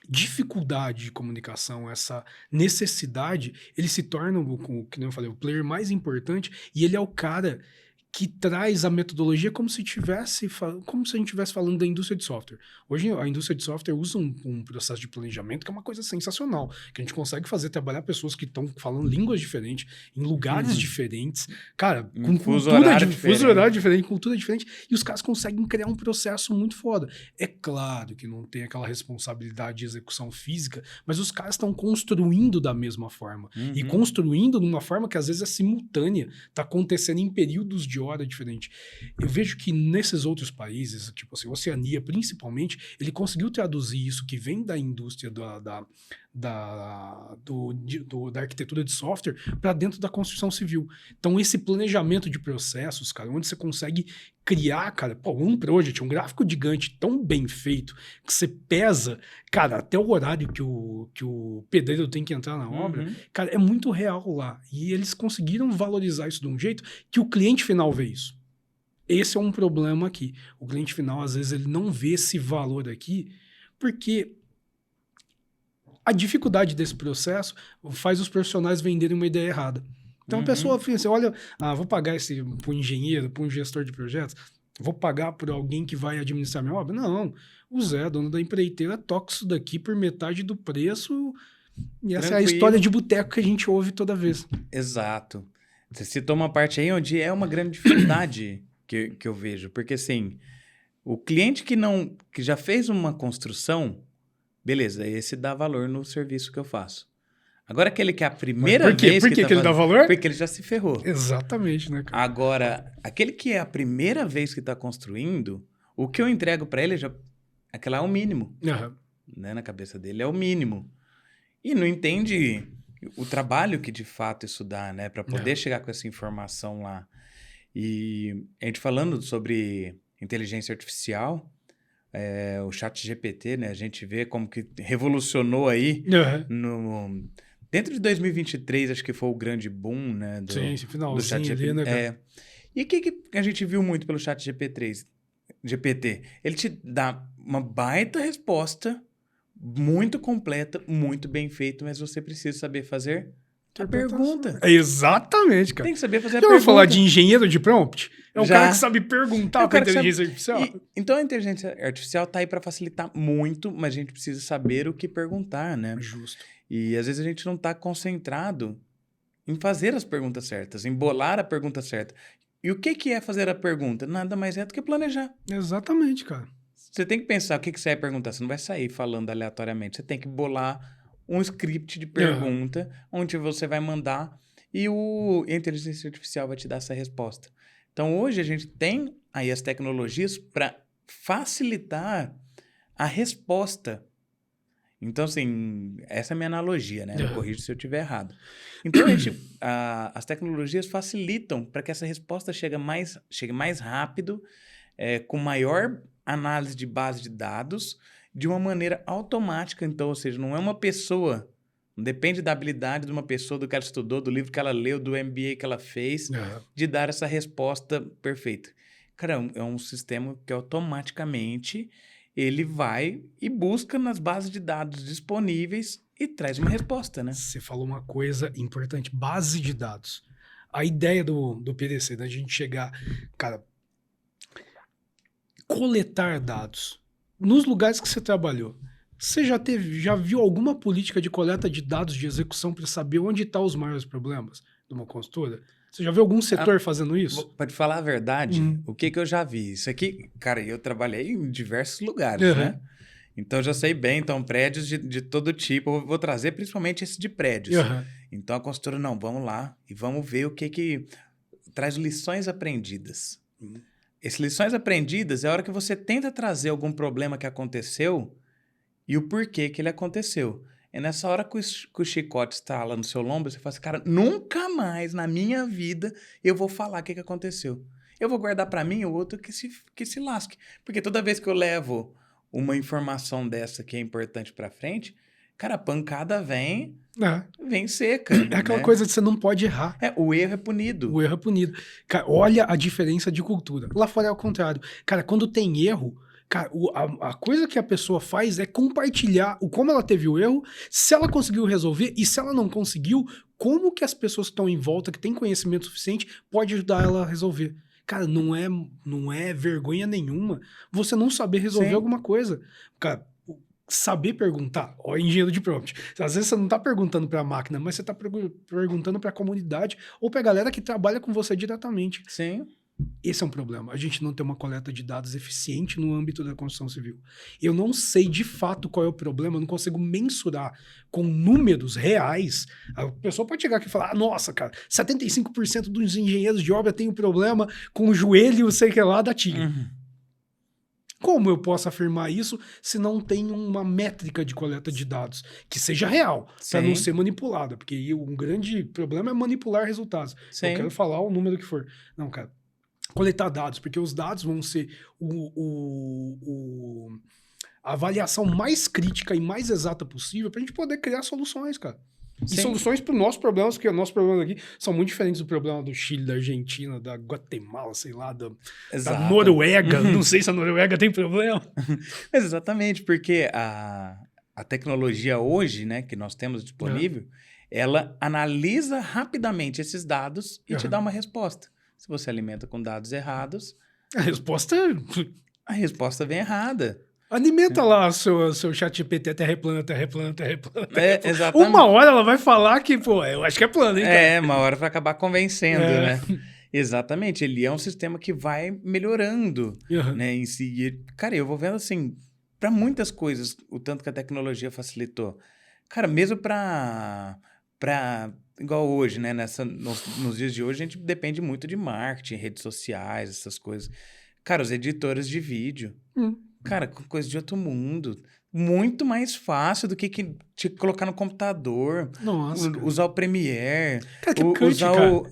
dificuldade de comunicação, essa necessidade, ele se torna, como eu falei, o player mais importante e ele é o cara que traz a metodologia como se a gente estivesse falando da indústria de software. Hoje, a indústria de software usa um processo de planejamento que é uma coisa sensacional, que a gente consegue trabalhar pessoas que estão falando línguas diferentes, em lugares diferentes, cara, com fuso horário diferente, cultura diferente, e os caras conseguem criar um processo muito foda. É claro que não tem aquela responsabilidade de execução física, mas os caras estão construindo da mesma forma, e construindo de uma forma que às vezes é simultânea, está acontecendo em períodos de hora diferente. Eu vejo que nesses outros países, tipo assim, Oceania principalmente, ele conseguiu traduzir isso que vem da indústria da arquitetura de software para dentro da construção civil. Então, esse planejamento de processos, cara, onde você consegue criar, cara, um project, um gráfico gigante tão bem feito, que você pesa, cara, até o horário que o pedreiro tem que entrar na obra, cara, é muito real lá. E eles conseguiram valorizar isso de um jeito que o cliente final vê isso. Esse é um problema aqui. O cliente final, às vezes, ele não vê esse valor aqui, porque a dificuldade desse processo faz os profissionais venderem uma ideia errada. Então a pessoa pensa, olha, vou pagar esse para um engenheiro, para um gestor de projetos, vou pagar por alguém que vai administrar minha obra? Não, o Zé, dono da empreiteira, toca isso daqui por metade do preço, e essa é a história de boteco que a gente ouve toda vez. Exato. Você citou uma parte aí onde é uma grande dificuldade que eu vejo, porque assim, o cliente que já fez uma construção, beleza, esse dá valor no serviço que eu faço. Agora aquele que é a primeira vez... Por que ele dá valor? Porque ele já se ferrou. Exatamente, né, cara? Agora, aquele que é a primeira vez que está construindo, o que eu entrego para ele, aquela é o mínimo. Né, na cabeça dele é o mínimo. E não entende o trabalho que de fato isso dá, né? Para poder chegar com essa informação lá. E a gente falando sobre inteligência artificial... o ChatGPT, né? A gente vê como que revolucionou aí dentro de 2023, acho que foi o grande boom, né? Sim, esse finalzinho ali, né, cara? E o que a gente viu muito pelo ChatGPT? Ele te dá uma baita resposta, muito completa, muito bem feita, mas você precisa saber fazer a pergunta. Exatamente, cara. Tem que saber fazer a pergunta. pergunta. Vou falar de engenheiro de prompt? É o cara que sabe perguntar para a inteligência artificial. Então, a inteligência artificial está aí para facilitar muito, mas a gente precisa saber o que perguntar, né? Justo. E, às vezes, a gente não está concentrado em fazer as perguntas certas, em bolar a pergunta certa. E o que é fazer a pergunta? Nada mais é do que planejar. Exatamente, cara. Você tem que pensar o que você vai perguntar. Você não vai sair falando aleatoriamente. Você tem que bolar um script de pergunta onde você vai mandar e a inteligência artificial vai te dar essa resposta. Então, hoje a gente tem aí as tecnologias para facilitar a resposta. Então, assim, essa é a minha analogia, né? Eu corrijo se eu estiver errado. Então, as tecnologias facilitam para que essa resposta chegue mais rápido, com maior análise de base de dados, de uma maneira automática. Então, ou seja, não é uma pessoa, não depende da habilidade de uma pessoa, do que ela estudou, do livro que ela leu, do MBA que ela fez, de dar essa resposta perfeita. Cara, é um sistema que automaticamente ele vai e busca nas bases de dados disponíveis e traz uma resposta, né? Você falou uma coisa importante, base de dados. A ideia do PDC, da gente chegar, cara, coletar dados. Nos lugares que você trabalhou, você já viu alguma política de coleta de dados de execução para saber onde estão os maiores problemas de uma consultora? Você já viu algum setor fazendo isso? Para te falar a verdade, o que eu já vi? Isso aqui, cara, eu trabalhei em diversos lugares, né? Então, eu já sei bem. Então, prédios de todo tipo. Eu vou trazer principalmente esse de prédios. Então, a consultora, não, vamos lá e vamos ver o que traz lições aprendidas. Essas lições aprendidas é a hora que você tenta trazer algum problema que aconteceu e o porquê que ele aconteceu. É nessa hora que o chicote está lá no seu lombo, você fala assim, cara, nunca mais na minha vida eu vou falar o que aconteceu. Eu vou guardar para mim o outro que se lasque. Porque toda vez que eu levo uma informação dessa que é importante para frente, cara, a pancada vem seca. É aquela coisa de você não pode errar. O erro é punido. O erro é punido. Cara, olha a diferença de cultura. Lá fora é o contrário. Cara, quando tem erro, cara, a coisa que a pessoa faz é compartilhar como ela teve o erro, se ela conseguiu resolver e se ela não conseguiu, como que as pessoas que estão em volta, que têm conhecimento suficiente, pode ajudar ela a resolver. Cara, não é vergonha nenhuma você não saber resolver alguma coisa. Cara, saber perguntar, engenheiro de prompt. Às vezes você não está perguntando para a máquina, mas você está perguntando para a comunidade ou para a galera que trabalha com você diretamente. Sim. Esse é um problema. A gente não tem uma coleta de dados eficiente no âmbito da construção civil. Eu não sei de fato qual é o problema, eu não consigo mensurar com números reais. A pessoa pode chegar aqui e falar, nossa, cara, 75% dos engenheiros de obra tem um problema com o joelho, sei que lá, da TIG. Como eu posso afirmar isso se não tem uma métrica de coleta de dados que seja real, para não Sim. ser manipulada? Porque aí um grande problema é manipular resultados. Sim. Eu quero falar o número que for. Não, cara. Coletar dados, porque os dados vão ser a avaliação mais crítica e mais exata possível para a gente poder criar soluções, cara. E Sim. soluções para os nossos problemas, porque os nossos problemas aqui são muito diferentes do problema do Chile, da Argentina, da Guatemala, sei lá, da Exato. Noruega. Não sei se a Noruega tem problema. Exatamente, porque a tecnologia hoje, né, que nós temos disponível, ela analisa rapidamente esses dados e te dá uma resposta. Se você alimenta com dados errados, A resposta a resposta vem errada. alimenta lá o seu chat GPT, terra é plana, terra é plana, terra é plana. É, exatamente. Uma hora ela vai falar que, pô, eu acho que é plano, hein, cara? É, uma hora vai acabar convencendo, né? Exatamente, ele é um sistema que vai melhorando, Uhum. né, em si. E, cara, eu vou vendo assim, para muitas coisas, o tanto que a tecnologia facilitou. Cara, mesmo para igual hoje, né, nos dias de hoje, a gente depende muito de marketing, redes sociais, essas coisas. Cara, os editores de vídeo, cara, coisa de outro mundo. Muito mais fácil do que te colocar no computador, Nossa, cara. usar o Premiere, Cara, CapCut, usar cara. o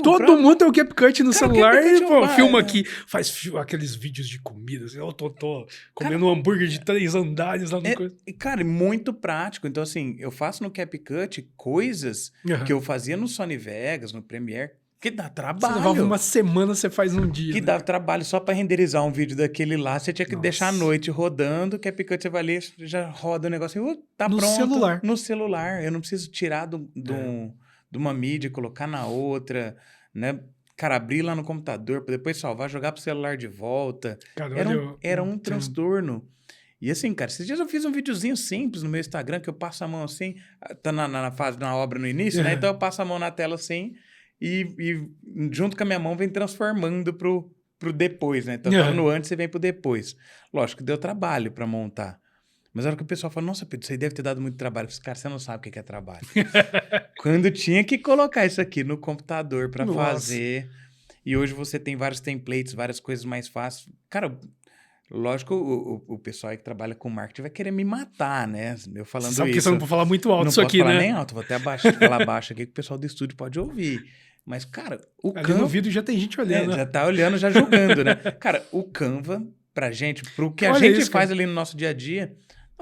Todo próprio- mundo tem o CapCut no Cara, o celular CapCut e, é pô, uma- filma aqui, faz aqueles vídeos de comida. Assim, eu tô comendo um hambúrguer de 3 andares lá no coisa. E, cara, muito prático. Então, assim, eu faço no CapCut coisas Aham. que eu fazia no Sony Vegas, no Premiere, que dá Você trabalho. levava uma semana, você faz um dia. Que né? dá trabalho só para renderizar um vídeo daquele lá. Você tinha que Nossa. deixar a noite rodando, o CapCut você vai ali, já roda o negócio e tá No pronto. celular. No celular. Eu não preciso tirar de uma mídia, colocar na outra, né? Cara, abrir lá no computador para depois salvar, jogar pro celular de volta. Cara, Era um transtorno. E assim, cara, esses dias eu fiz um videozinho simples no meu Instagram, que eu passo a mão assim, tá na fase, na obra no início, né? Então eu passo a mão na tela assim e junto com a minha mão vem transformando pro depois, né? Então tava no antes e vem pro depois. Lógico que deu trabalho para montar. Mas a hora que o pessoal fala, nossa, Pedro, isso aí deve ter dado muito trabalho. Eu falei, cara, você não sabe o que é trabalho. Quando tinha que colocar isso aqui no computador para Nossa. fazer. E hoje você tem vários templates, várias coisas mais fáceis. Cara, lógico, o pessoal aí que trabalha com marketing vai querer me matar, né? Eu falando Sabe que isso. você não pode falar muito alto Não isso posso aqui, falar né? nem alto, vou até falar baixo aqui que o pessoal do estúdio pode ouvir. Mas, cara, o Ali Canva... no vídeo já tem gente olhando. já tá olhando, já julgando, né? Cara, o Canva, pra gente, pro que a Olha gente isso, faz cara. ali no nosso dia a dia,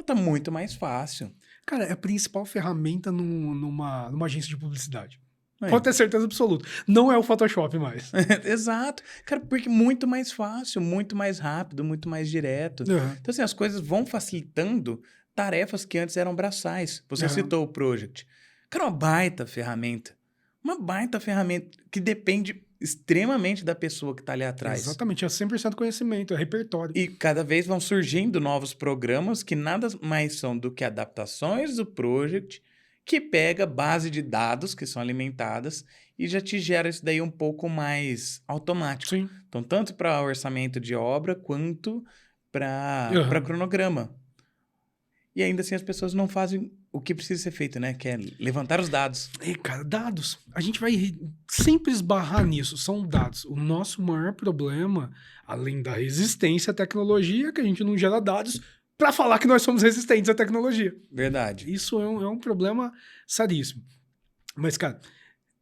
tá muito mais fácil. Cara, é a principal ferramenta numa agência de publicidade. É. Pode ter certeza absoluta. Não é o Photoshop mais. Exato. Cara, porque muito mais fácil, muito mais rápido, muito mais direto. Uhum. Então, assim, as coisas vão facilitando tarefas que antes eram braçais. Você citou o Project. Cara, uma baita ferramenta. Uma baita ferramenta que depende extremamente da pessoa que está ali atrás. Exatamente, é 100% conhecimento, é repertório. E cada vez vão surgindo novos programas que nada mais são do que adaptações do Project, que pega base de dados que são alimentadas e já te gera isso daí um pouco mais automático. Sim. Então, tanto para orçamento de obra, quanto para cronograma. E ainda assim as pessoas não fazem o que precisa ser feito, né? Que é levantar os dados. Cara, dados. A gente vai sempre esbarrar nisso. São dados. O nosso maior problema, além da resistência à tecnologia, é que a gente não gera dados para falar que nós somos resistentes à tecnologia. Verdade. Isso é um problema seríssimo. Mas, cara,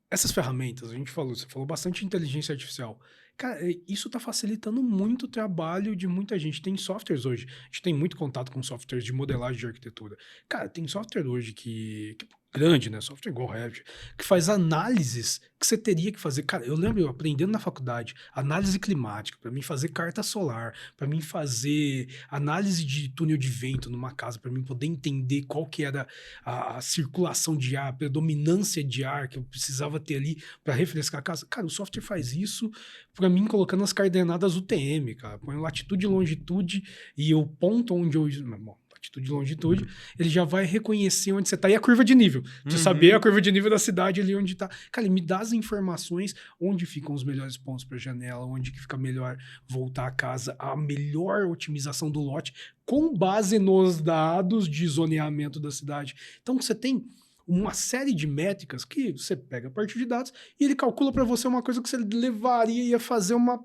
essas ferramentas, você falou bastante de inteligência artificial. Cara, isso está facilitando muito o trabalho de muita gente. Tem softwares hoje, a gente tem muito contato com softwares de modelagem de arquitetura. Cara, tem software hoje que grande, né? Software igual Revit, que faz análises que você teria que fazer. Cara, eu lembro eu aprendendo na faculdade, análise climática, para mim fazer carta solar, para mim fazer análise de túnel de vento numa casa, para mim poder entender qual que era a circulação de ar, a predominância de ar que eu precisava ter ali para refrescar a casa. Cara, o software faz isso para mim colocando as coordenadas UTM, cara. Põe latitude e longitude e o ponto onde eu... Bom, latitude e longitude, ele já vai reconhecer onde você está. E a curva de nível. De saber a curva de nível da cidade ali onde está. Cara, ele me dá as informações onde ficam os melhores pontos para janela, onde que fica melhor voltar a casa, a melhor otimização do lote, com base nos dados de zoneamento da cidade. Então, você tem uma série de métricas que você pega a partir de dados e ele calcula para você uma coisa que você levaria e ia fazer uma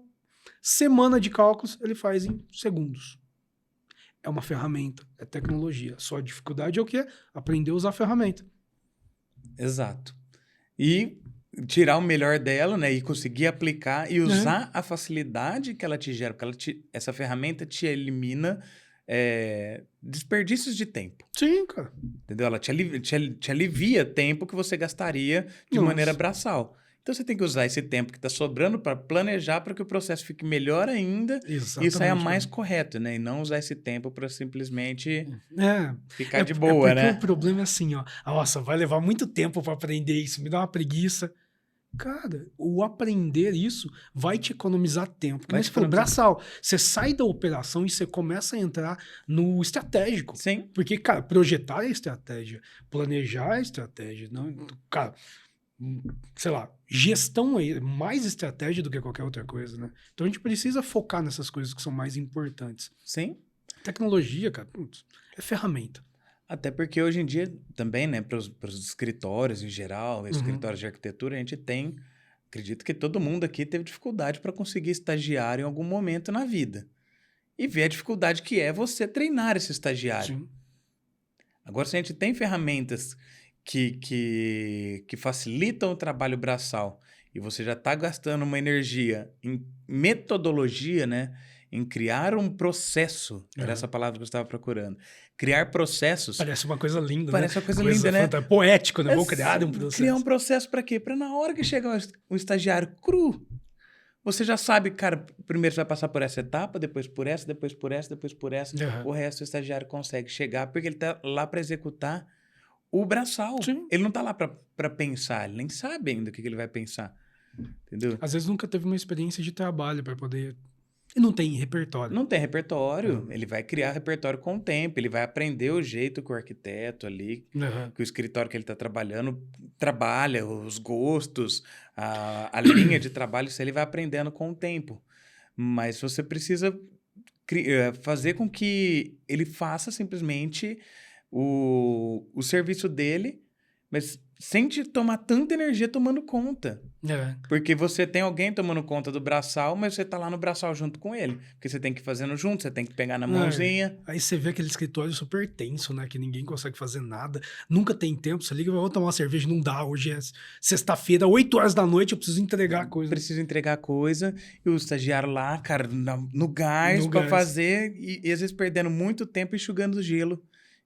semana de cálculos, ele faz em segundos. É uma ferramenta, é tecnologia. Só a dificuldade é o quê? Aprender a usar a ferramenta. Exato. E tirar o melhor dela, né? E conseguir aplicar e usar a facilidade que ela te gera. Porque essa ferramenta te elimina desperdícios de tempo. Sim, cara. Entendeu? Ela te alivia tempo que você gastaria de maneira braçal. Então, você tem que usar esse tempo que está sobrando para planejar para que o processo fique melhor ainda e saia mais correto, né? E não usar esse tempo para simplesmente ficar de boa, né? Porque o problema é assim, ó. Nossa, vai levar muito tempo para aprender isso, me dá uma preguiça. Cara, o aprender isso vai te economizar tempo. Mas se for braçal, você sai da operação e você começa a entrar no estratégico. Sim. Porque, cara, projetar é estratégia, planejar é estratégia. Não, cara, sei lá, gestão é mais estratégia do que qualquer outra coisa, né? Então a gente precisa focar nessas coisas que são mais importantes. Sim. Tecnologia, cara, putz, é ferramenta. Até porque hoje em dia também, né, para os escritórios em geral, escritórios de arquitetura, a gente tem, acredito que todo mundo aqui teve dificuldade para conseguir estagiário em algum momento na vida. E ver a dificuldade que é você treinar esse estagiário. Sim. Agora, se a gente tem ferramentas que facilitam o trabalho braçal e você já está gastando uma energia em metodologia, né? Em criar um processo. Era essa palavra que eu estava procurando. Criar processos. Parece uma coisa linda, Parece uma coisa linda, né? Poético, né? Vou criar um processo. Criar um processo para quê? Para na hora que chega um estagiário cru, você já sabe, cara, primeiro você vai passar por essa etapa, depois por essa, depois por essa, depois por essa. O resto o estagiário consegue chegar, porque ele está lá para executar o braçal. Sim. Ele não está lá para pensar, ele nem sabe ainda o que ele vai pensar. Entendeu? Às vezes nunca teve uma experiência de trabalho para poder... E não tem repertório. Não tem repertório. Ele vai criar repertório com o tempo. Ele vai aprender o jeito que o arquiteto ali, que o escritório que ele está trabalhando, trabalha, os gostos, a linha de trabalho, isso ele vai aprendendo com o tempo. Mas você precisa fazer com que ele faça simplesmente o serviço dele, mas sem te tomar tanta energia tomando conta. Porque você tem alguém tomando conta do braçal, mas você tá lá no braçal junto com ele. Porque você tem que ir fazendo junto, você tem que pegar na mãozinha. Aí você vê aquele escritório super tenso, né? Que ninguém consegue fazer nada. Nunca tem tempo. Você liga, vou tomar uma cerveja, não dá. Hoje é sexta-feira, 8 horas da noite, eu preciso entregar a coisa. Preciso entregar a coisa. E o estagiário lá, cara, no gás pra fazer. E às vezes perdendo muito tempo enxugando gelo.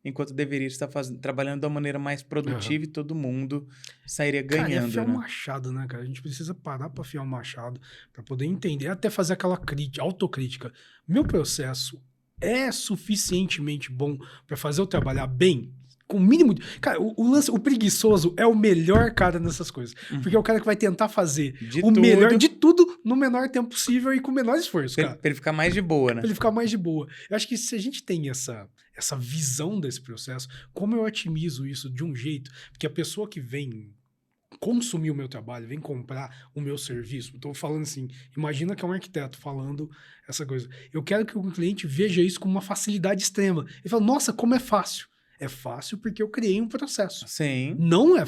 Enquanto deveria estar trabalhando de uma maneira mais produtiva e todo mundo sairia ganhando. Cara, é afiar o machado, né, cara? A gente precisa parar para afiar o machado, para poder entender, até fazer aquela autocrítica. Meu processo é suficientemente bom para fazer eu trabalhar bem? Com o mínimo... Cara, o preguiçoso é o melhor cara nessas coisas. Porque é o cara que vai tentar fazer melhor de tudo no menor tempo possível e com o menor esforço, cara. Pra ele ficar mais de boa, né? Pra ele ficar mais de boa. Eu acho que se a gente tem essa visão desse processo, como eu otimizo isso de um jeito, porque a pessoa que vem consumir o meu trabalho, vem comprar o meu serviço, tô falando assim, imagina que é um arquiteto falando essa coisa. Eu quero que o cliente veja isso com uma facilidade extrema. Ele fala, nossa, como é fácil. É fácil porque eu criei um processo. Sim. Não é,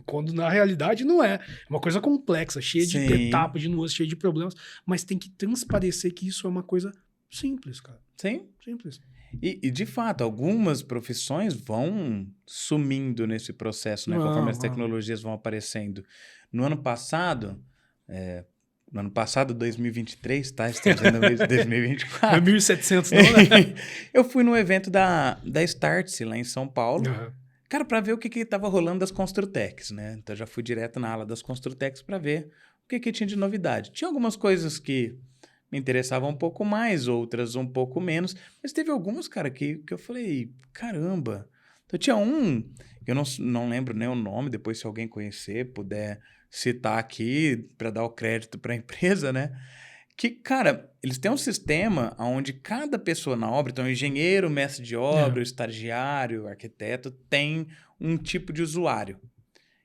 quando na realidade não é. É uma coisa complexa, cheia de etapas, de nuances, cheia de problemas, mas tem que transparecer que isso é uma coisa simples, cara. Sim. Simples. E de fato, algumas profissões vão sumindo nesse processo, né? Conforme as tecnologias vão aparecendo. No ano passado, 2023, tá? Estamos em 2024. É 1700, não, né? Eu fui no evento da Startse, lá em São Paulo. Cara, para ver o que estava rolando das Construtecs, né? Então, já fui direto na ala das Construtecs para ver o que tinha de novidade. Tinha algumas coisas que me interessavam um pouco mais, outras um pouco menos. Mas teve algumas, cara, que eu falei, caramba. Então, tinha que eu não lembro nem o nome, depois se alguém conhecer, puder citar aqui para dar o crédito para a empresa, né? Que, cara, eles têm um sistema onde cada pessoa na obra, então engenheiro, mestre de obra, estagiário, arquiteto, tem um tipo de usuário.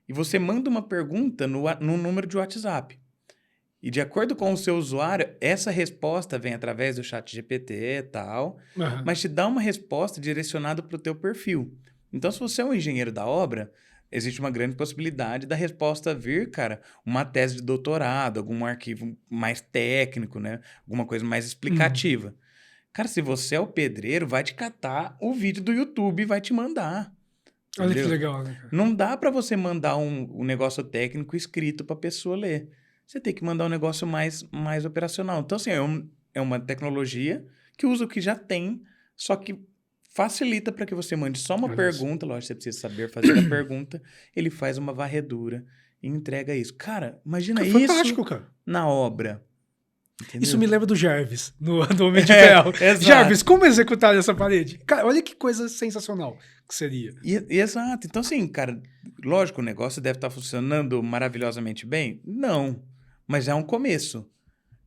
E você manda uma pergunta no número de WhatsApp. E de acordo com o seu usuário, essa resposta vem através do chat GPT e tal, mas te dá uma resposta direcionada para o teu perfil. Então, se você é um engenheiro da obra, existe uma grande possibilidade da resposta vir, cara, uma tese de doutorado, algum arquivo mais técnico, né? Alguma coisa mais explicativa. Cara, se você é o pedreiro, vai te catar o vídeo do YouTube e vai te mandar. Olha que Entendeu? legal, né, cara? Não dá para você mandar um negócio técnico escrito para a pessoa ler. Você tem que mandar um negócio mais operacional. Então, assim, é uma tecnologia que usa o que já tem, só que facilita para que você mande só uma pergunta. Lógico, você precisa saber fazer a pergunta. Ele faz uma varredura e entrega isso. Cara, imagina isso fantástico, cara. na obra. Entendeu? Isso me lembra do Jarvis, no Homem de Ferro. Exato. Jarvis, como executar essa parede? Cara, olha que coisa sensacional que seria. Exato. Então, assim, cara, lógico, o negócio deve estar funcionando maravilhosamente bem? Não. Mas é um começo.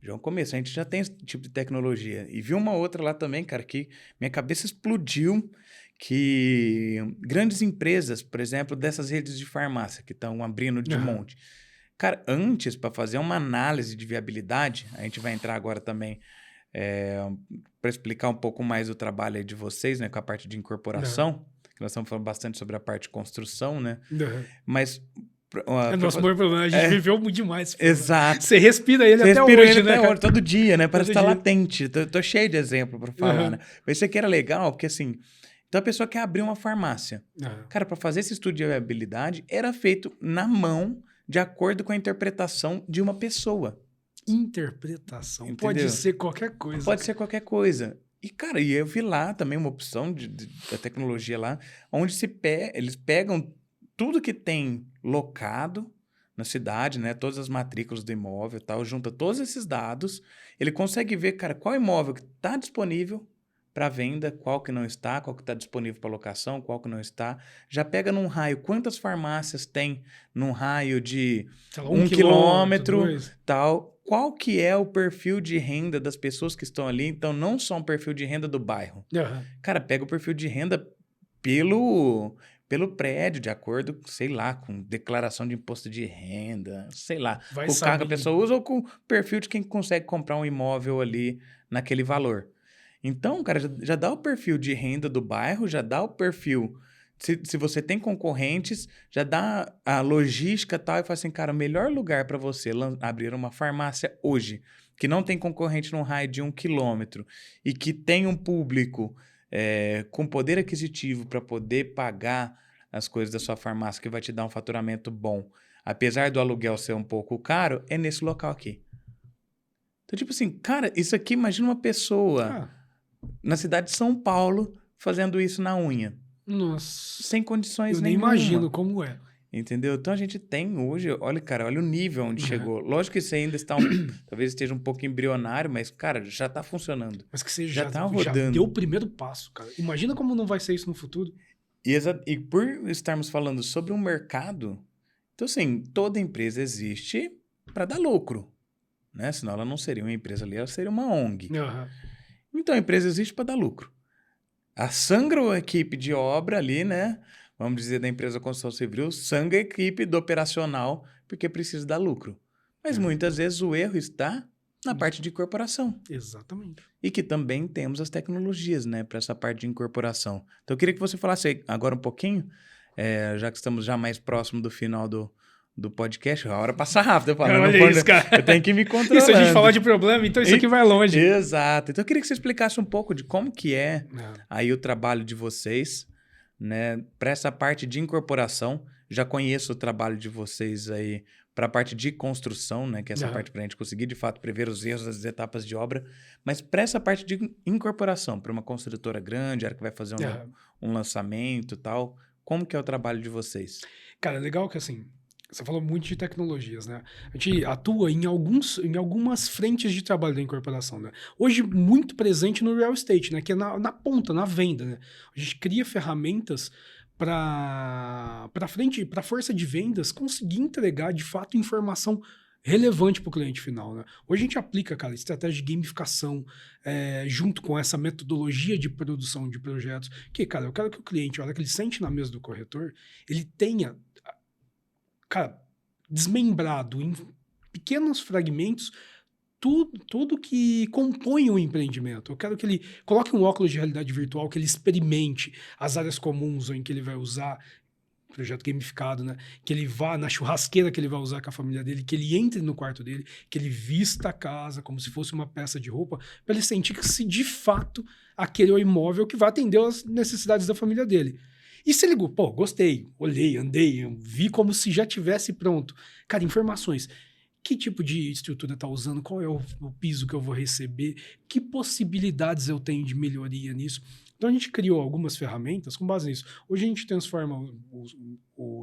Já é um começo. A gente já tem esse tipo de tecnologia. E vi uma outra lá também, cara, que minha cabeça explodiu, que grandes empresas, por exemplo, dessas redes de farmácia que estão abrindo de monte. Cara, antes, para fazer uma análise de viabilidade, a gente vai entrar agora também para explicar um pouco mais o trabalho aí de vocês, né, com a parte de incorporação, que nós estamos falando bastante sobre a parte de construção, né? Mas... nosso maior problema, a gente viveu muito demais. Exato. Você respira ele até hoje, né, cara? Todo dia, né? Parece que tá latente. Tô cheio de exemplo para falar, né? Mas isso aqui era legal, porque assim... Então, a pessoa quer abrir uma farmácia. Cara, para fazer esse estudo de viabilidade, era feito na mão, de acordo com a interpretação de uma pessoa. Interpretação. Entendeu? Pode ser qualquer coisa. Pode ser qualquer coisa. E, cara, eu vi lá também uma opção da tecnologia lá, onde eles pegam tudo que tem locado na cidade, né? Todas as matrículas do imóvel e tal, junta todos esses dados, ele consegue ver, cara, qual imóvel que está disponível para venda, qual que não está, qual que está disponível para locação, qual que não está. Já pega num raio, quantas farmácias tem num raio de 1 quilômetro, tal. Qual que é o perfil de renda das pessoas que estão ali? Então, não só um perfil de renda do bairro. Cara, pega o perfil de renda pelo prédio, de acordo, sei lá, com declaração de imposto de renda, sei lá, com o carro que a pessoa usa ou com o perfil de quem consegue comprar um imóvel ali naquele valor. Então, cara, já dá o perfil de renda do bairro, já dá o perfil, se você tem concorrentes, já dá a logística e tal, e fala assim, cara, o melhor lugar para você abrir uma farmácia hoje, que não tem concorrente num raio de 1 quilômetro e que tem um público com poder aquisitivo para poder pagar as coisas da sua farmácia, que vai te dar um faturamento bom, apesar do aluguel ser um pouco caro, é nesse local aqui. Então, tipo assim, cara, isso aqui, imagina uma pessoa na cidade de São Paulo fazendo isso na unha. Nossa. Sem condições nenhuma. Eu nem imagino como é. Entendeu? Então a gente tem hoje, olha, cara, olha o nível onde chegou. Lógico que isso ainda está, talvez esteja um pouco embrionário, mas, cara, já está funcionando. Mas que você já está rodando. Já deu o primeiro passo, cara. Imagina como não vai ser isso no futuro. E por estarmos falando sobre um mercado, então, assim, toda empresa existe para dar lucro, né? Senão ela não seria uma empresa ali, ela seria uma ONG. Então a empresa existe para dar lucro. A sangra a equipe de obra ali, né? Vamos dizer, da empresa construção civil, sangra a equipe do operacional, porque precisa dar lucro. Mas muitas vezes o erro está na parte de incorporação. Exatamente. E que também temos as tecnologias, né, para essa parte de incorporação. Então eu queria que você falasse agora um pouquinho, já que estamos já mais próximo do final do podcast, a hora passa rápido. Eu tenho que me controlar. Isso a gente falar de problema, então isso aqui vai longe. Exato. Então eu queria que você explicasse um pouco de como que é aí o trabalho de vocês, né, para essa parte de incorporação. Já conheço o trabalho de vocês aí para a parte de construção, né, que é essa parte para a gente conseguir, de fato, prever os erros das etapas de obra, mas para essa parte de incorporação, para uma construtora grande, a hora que vai fazer um lançamento e tal, como que é o trabalho de vocês? Cara, legal que assim, você falou muito de tecnologias, né? A gente atua em algumas frentes de trabalho da incorporação, né? Hoje, muito presente no real estate, né? Que é na ponta, na venda, né? A gente cria ferramentas para a força de vendas conseguir entregar, de fato, informação relevante para o cliente final, né? Hoje a gente aplica, cara, estratégia de gamificação junto com essa metodologia de produção de projetos, que, cara, eu quero que o cliente, a hora que ele sente na mesa do corretor, ele tenha, cara, desmembrado em pequenos fragmentos tudo que compõe o empreendimento. Eu quero que ele coloque um óculos de realidade virtual, que ele experimente as áreas comuns em que ele vai usar. projeto gamificado, né? Que ele vá na churrasqueira que ele vai usar com a família dele, que ele entre no quarto dele, que ele vista a casa como se fosse uma peça de roupa, para ele sentir que se de fato aquele é o imóvel que vai atender as necessidades da família dele. E se ele, pô, gostei, olhei, andei, vi como se já tivesse pronto. Cara, informações. Que tipo de estrutura está usando? Qual é o piso que eu vou receber? Que possibilidades eu tenho de melhoria nisso? Então, a gente criou algumas ferramentas com base nisso. Hoje, a gente transforma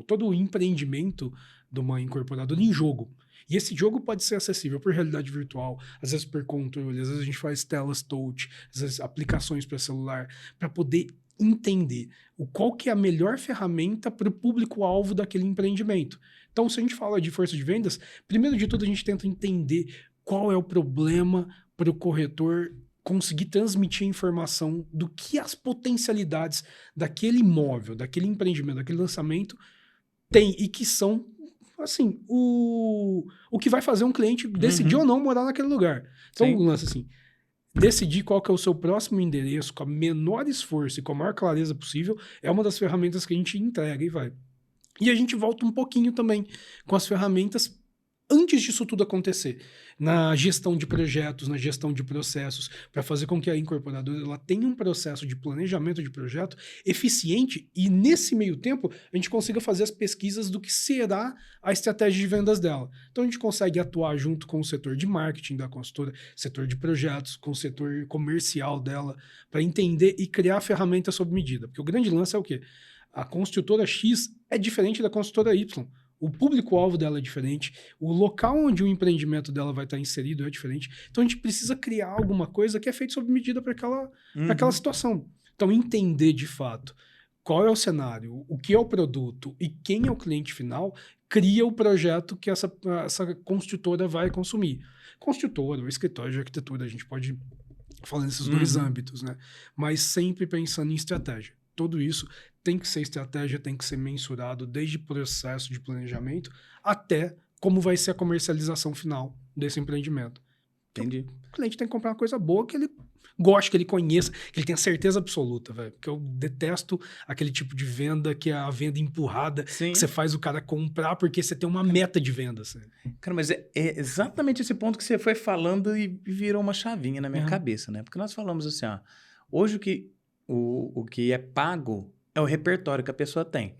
todo o empreendimento de uma incorporadora em jogo. E esse jogo pode ser acessível por realidade virtual, às vezes por controle, às vezes a gente faz telas touch, às vezes aplicações para celular, para poder entender qual que é a melhor ferramenta para o público-alvo daquele empreendimento. Então, se a gente fala de força de vendas, primeiro de tudo a gente tenta entender qual é o problema para o corretor conseguir transmitir a informação do que as potencialidades daquele imóvel, daquele empreendimento, daquele lançamento tem e que são, assim, o que vai fazer um cliente decidir ou não morar naquele lugar. Então, o lance assim, decidir qual que é o seu próximo endereço com o menor esforço e com a maior clareza possível é uma das ferramentas que a gente entrega e vai. E a gente volta um pouquinho também com as ferramentas antes disso tudo acontecer, na gestão de projetos, na gestão de processos, para fazer com que a incorporadora ela tenha um processo de planejamento de projeto eficiente e, nesse meio tempo, a gente consiga fazer as pesquisas do que será a estratégia de vendas dela. Então, a gente consegue atuar junto com o setor de marketing da consultora, setor de projetos, com o setor comercial dela, para entender e criar ferramentas sob medida. Porque o grande lance é o quê? A construtora X é diferente da construtora Y. O público-alvo dela é diferente, o local onde o empreendimento dela vai estar inserido é diferente. Então, a gente precisa criar alguma coisa que é feita sob medida para aquela situação. Então, entender de fato qual é o cenário, o que é o produto e quem é o cliente final, cria o projeto que essa construtora vai consumir. Construtora ou escritório de arquitetura, a gente pode falar nesses dois âmbitos, né? Mas sempre pensando em estratégia. Tudo isso tem que ser estratégia, tem que ser mensurado desde o processo de planejamento até como vai ser a comercialização final desse empreendimento. Entendi. Então, o cliente tem que comprar uma coisa boa que ele goste, que ele conheça, que ele tenha certeza absoluta, velho. Porque eu detesto aquele tipo de venda que é a venda empurrada, Sim. que você faz o cara comprar porque você tem uma meta de venda. Assim. Cara, mas é exatamente esse ponto que você foi falando e virou uma chavinha na minha cabeça, né? Porque nós falamos assim, ó, hoje o que é pago é o repertório que a pessoa tem.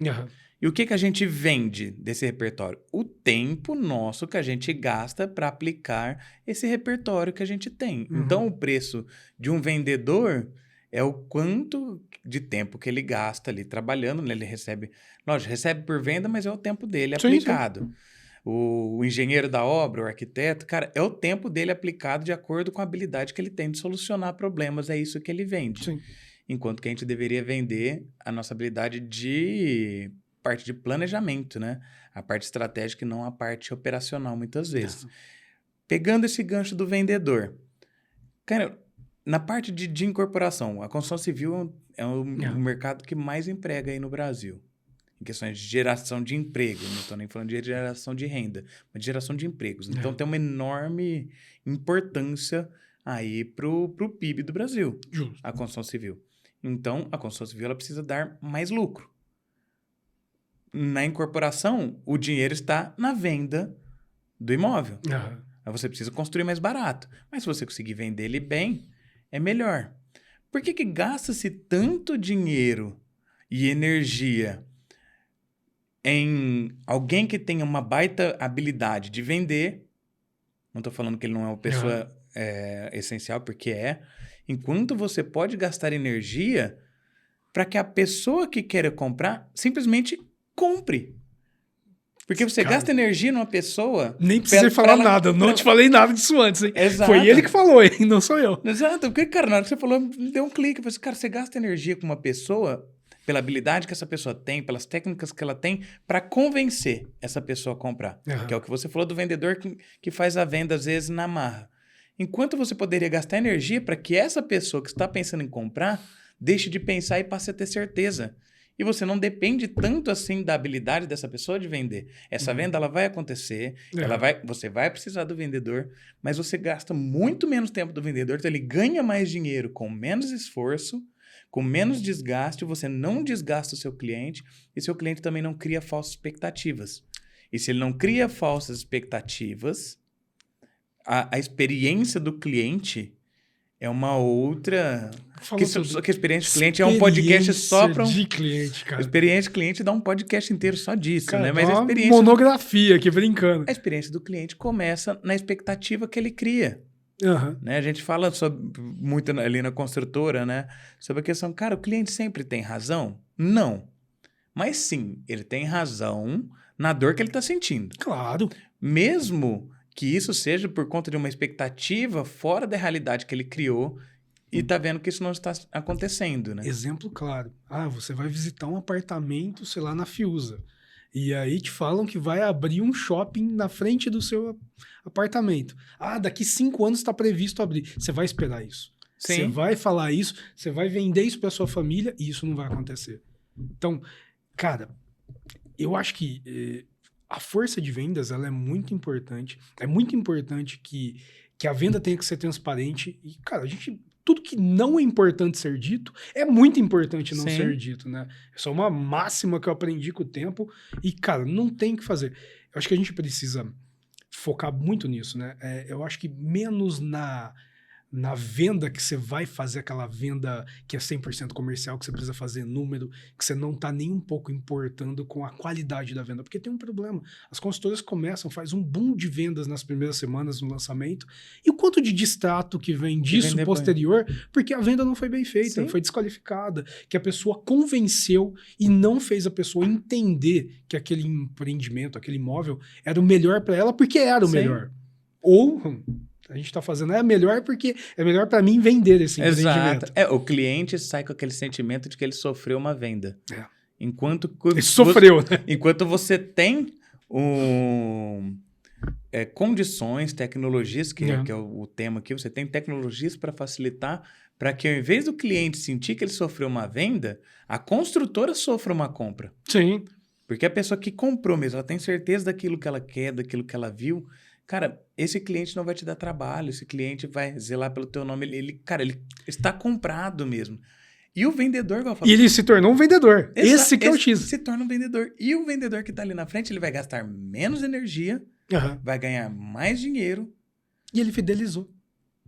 E o que a gente vende desse repertório? O tempo nosso que a gente gasta para aplicar esse repertório que a gente tem. Então, o preço de um vendedor é o quanto de tempo que ele gasta ali trabalhando, né? Ele recebe, lógico, recebe por venda, mas é o tempo dele aplicado. Sim. O engenheiro da obra, o arquiteto, cara, é o tempo dele aplicado de acordo com a habilidade que ele tem de solucionar problemas. É isso que ele vende. Sim. Enquanto que a gente deveria vender a nossa habilidade de parte de planejamento, né? A parte estratégica e não a parte operacional, muitas vezes. Pegando esse gancho do vendedor. Cara, na parte de incorporação, a construção civil é o mercado que mais emprega aí no Brasil. Em questões de geração de emprego. Não estou nem falando de geração de renda, mas de geração de empregos. Então, tem uma enorme importância aí pro PIB do Brasil. Justo. A construção civil. Então, a construção civil ela precisa dar mais lucro. Na incorporação, o dinheiro está na venda do imóvel. Aí você precisa construir mais barato. Mas se você conseguir vender ele bem, é melhor. Por que gasta-se tanto dinheiro e energia em alguém que tenha uma baita habilidade de vender? Não estou falando que ele não é uma pessoa essencial, porque é. Enquanto você pode gastar energia para que a pessoa que queira comprar simplesmente compre. Porque você gasta energia numa pessoa... Nem precisa falar nada. Eu não te falei nada disso antes, hein? Exato. Foi ele que falou, hein? Não sou eu. Exato. Porque, cara, na hora que você falou, deu um clique. Eu falei assim, cara, você gasta energia com uma pessoa pela habilidade que essa pessoa tem, pelas técnicas que ela tem, para convencer essa pessoa a comprar. Que é o que você falou do vendedor que faz a venda, às vezes, na marra. Enquanto você poderia gastar energia para que essa pessoa que está pensando em comprar deixe de pensar e passe a ter certeza. E você não depende tanto assim da habilidade dessa pessoa de vender. Essa venda ela vai acontecer, você vai precisar do vendedor, mas você gasta muito menos tempo do vendedor, então ele ganha mais dinheiro com menos esforço, Com menos desgaste, você não desgasta o seu cliente e seu cliente também não cria falsas expectativas. E se ele não cria falsas expectativas, a experiência do cliente é uma outra... Que a experiência do cliente é um podcast só para de cliente, cara. Experiência do cliente dá um podcast inteiro só disso, Cara, né? Mas uma a experiência... monografia aqui, brincando. A experiência do cliente começa na expectativa que ele cria. Né? A gente fala muito ali na construtora, né? Sobre a questão, cara, o cliente sempre tem razão? Não. Mas sim, ele tem razão na dor que ele está sentindo. Claro. Mesmo que isso seja por conta de uma expectativa fora da realidade que ele criou e tá vendo que isso não está acontecendo, né? Exemplo claro. Você vai visitar um apartamento, sei lá, na Fiusa. E aí te falam que vai abrir um shopping na frente do seu apartamento. Daqui 5 anos está previsto abrir. Você vai esperar isso. Sim. Você vai falar isso, você vai vender isso para sua família e isso não vai acontecer. Então, cara, eu acho que a força de vendas ela é muito importante. É muito importante que a venda tenha que ser transparente. E, cara, tudo que não é importante ser dito, é muito importante não ser dito, né? Isso é uma máxima que eu aprendi com o tempo e, cara, não tem o que fazer. Eu acho que a gente precisa focar muito nisso, né? Eu acho que menos na venda que você vai fazer, aquela venda que é 100% comercial, que você precisa fazer número, que você não tá nem um pouco importando com a qualidade da venda, porque tem um problema. As consultoras faz um boom de vendas nas primeiras semanas no lançamento, e o quanto de distrato que vem disso posterior, porque a venda não foi bem feita, foi desqualificada, que a pessoa convenceu e não fez a pessoa entender que aquele empreendimento, aquele imóvel, era o melhor para ela, porque era o melhor. Ou... a gente está fazendo melhor porque é melhor para mim vender esse empreendimento. Exato. O cliente sai com aquele sentimento de que ele sofreu uma venda. Enquanto ele sofreu, né? Enquanto você tem condições, tecnologias, que é o tema aqui, você tem tecnologias para facilitar, para que ao invés do cliente sentir que ele sofreu uma venda, a construtora sofra uma compra. Sim. Porque a pessoa que comprou mesmo, ela tem certeza daquilo que ela quer, daquilo que ela viu. Cara, esse cliente não vai te dar trabalho, esse cliente vai zelar pelo teu nome, ele está comprado mesmo. E o vendedor... E ele se tornou um vendedor. Esse que é o X. Se torna um vendedor. E o vendedor que está ali na frente, ele vai gastar menos energia, vai ganhar mais dinheiro. E ele fidelizou.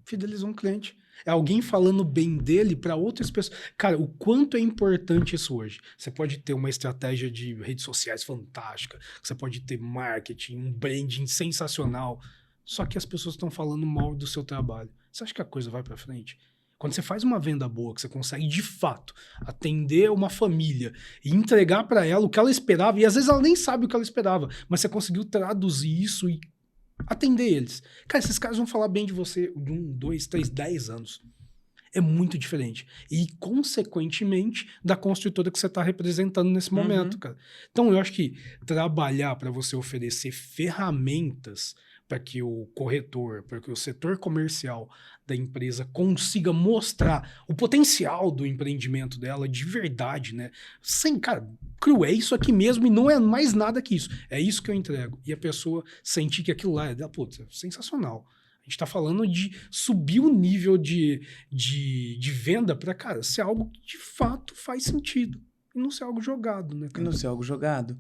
Fidelizou um cliente. É alguém falando bem dele para outras pessoas. Cara, o quanto é importante isso hoje. Você pode ter uma estratégia de redes sociais fantástica, você pode ter marketing, um branding sensacional, só que as pessoas estão falando mal do seu trabalho. Você acha que a coisa vai para frente? Quando você faz uma venda boa, que você consegue de fato atender uma família e entregar para ela o que ela esperava, e às vezes ela nem sabe o que ela esperava, mas você conseguiu traduzir isso e atender eles. Cara, esses caras vão falar bem de você de 1, 2, 3, 10 anos. É muito diferente. E, consequentemente, da construtora que você está representando nesse momento, cara. Então, eu acho que trabalhar para você oferecer ferramentas para que o corretor, para que o setor comercial da empresa consiga mostrar o potencial do empreendimento dela de verdade, né? Sem, cara, é isso aqui mesmo e não é mais nada que isso. É isso que eu entrego. E a pessoa sentir que aquilo lá é sensacional. A gente tá falando de subir o nível de venda para, cara, ser algo que de fato faz sentido. E não ser algo jogado, né, cara? E não ser algo jogado.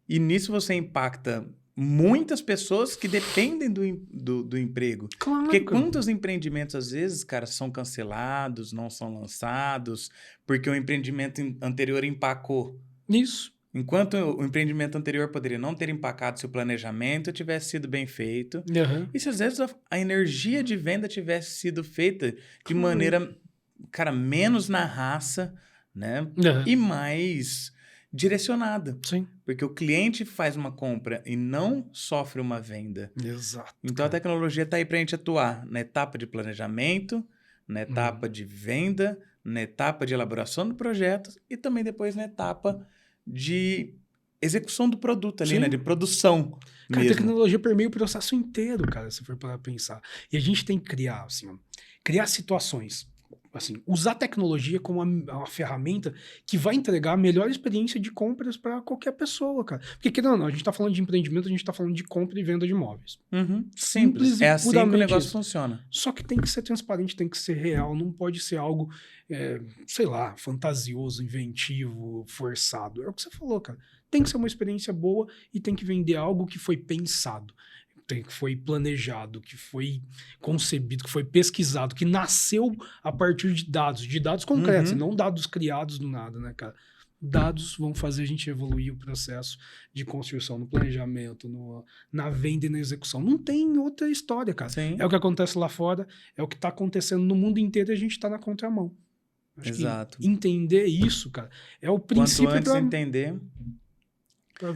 E nisso você impacta muitas pessoas que dependem do emprego. Claro. Porque quantos empreendimentos, às vezes, cara, são cancelados, não são lançados, porque o empreendimento anterior empacou. Isso. Enquanto o empreendimento anterior poderia não ter empacado se o planejamento tivesse sido bem feito. E se, às vezes, a energia de venda tivesse sido feita de maneira, cara, menos na raça, né? E mais direcionada. Sim. Porque o cliente faz uma compra e não sofre uma venda. Exato. Então, a tecnologia está aí para a gente atuar na etapa de planejamento, na etapa de venda, na etapa de elaboração do projeto e também depois na etapa de execução do produto ali, né? De produção. Cara, mesmo. A tecnologia permeia o processo inteiro, cara, se for para pensar. E a gente tem que criar, assim, criar situações. Assim, usar a tecnologia como uma ferramenta que vai entregar a melhor experiência de compras para qualquer pessoa, cara. Porque, querendo ou não, a gente tá falando de empreendimento, a gente tá falando de compra e venda de imóveis. Simples. É assim que o puramente negócio isso. funciona. Só que tem que ser transparente, tem que ser real, não pode ser algo, sei lá, fantasioso, inventivo, forçado. É o que você falou, cara. Tem que ser uma experiência boa e tem que vender algo que foi pensado, que foi planejado, que foi concebido, que foi pesquisado, que nasceu a partir de dados concretos, e não dados criados do nada, né, cara? Dados vão fazer a gente evoluir o processo de construção, no planejamento, na venda e na execução. Não tem outra história, cara. Sim. É o que acontece lá fora, é o que está acontecendo no mundo inteiro e a gente está na contramão. Acho Exato. que entender isso, cara, é o princípio Quanto antes entender...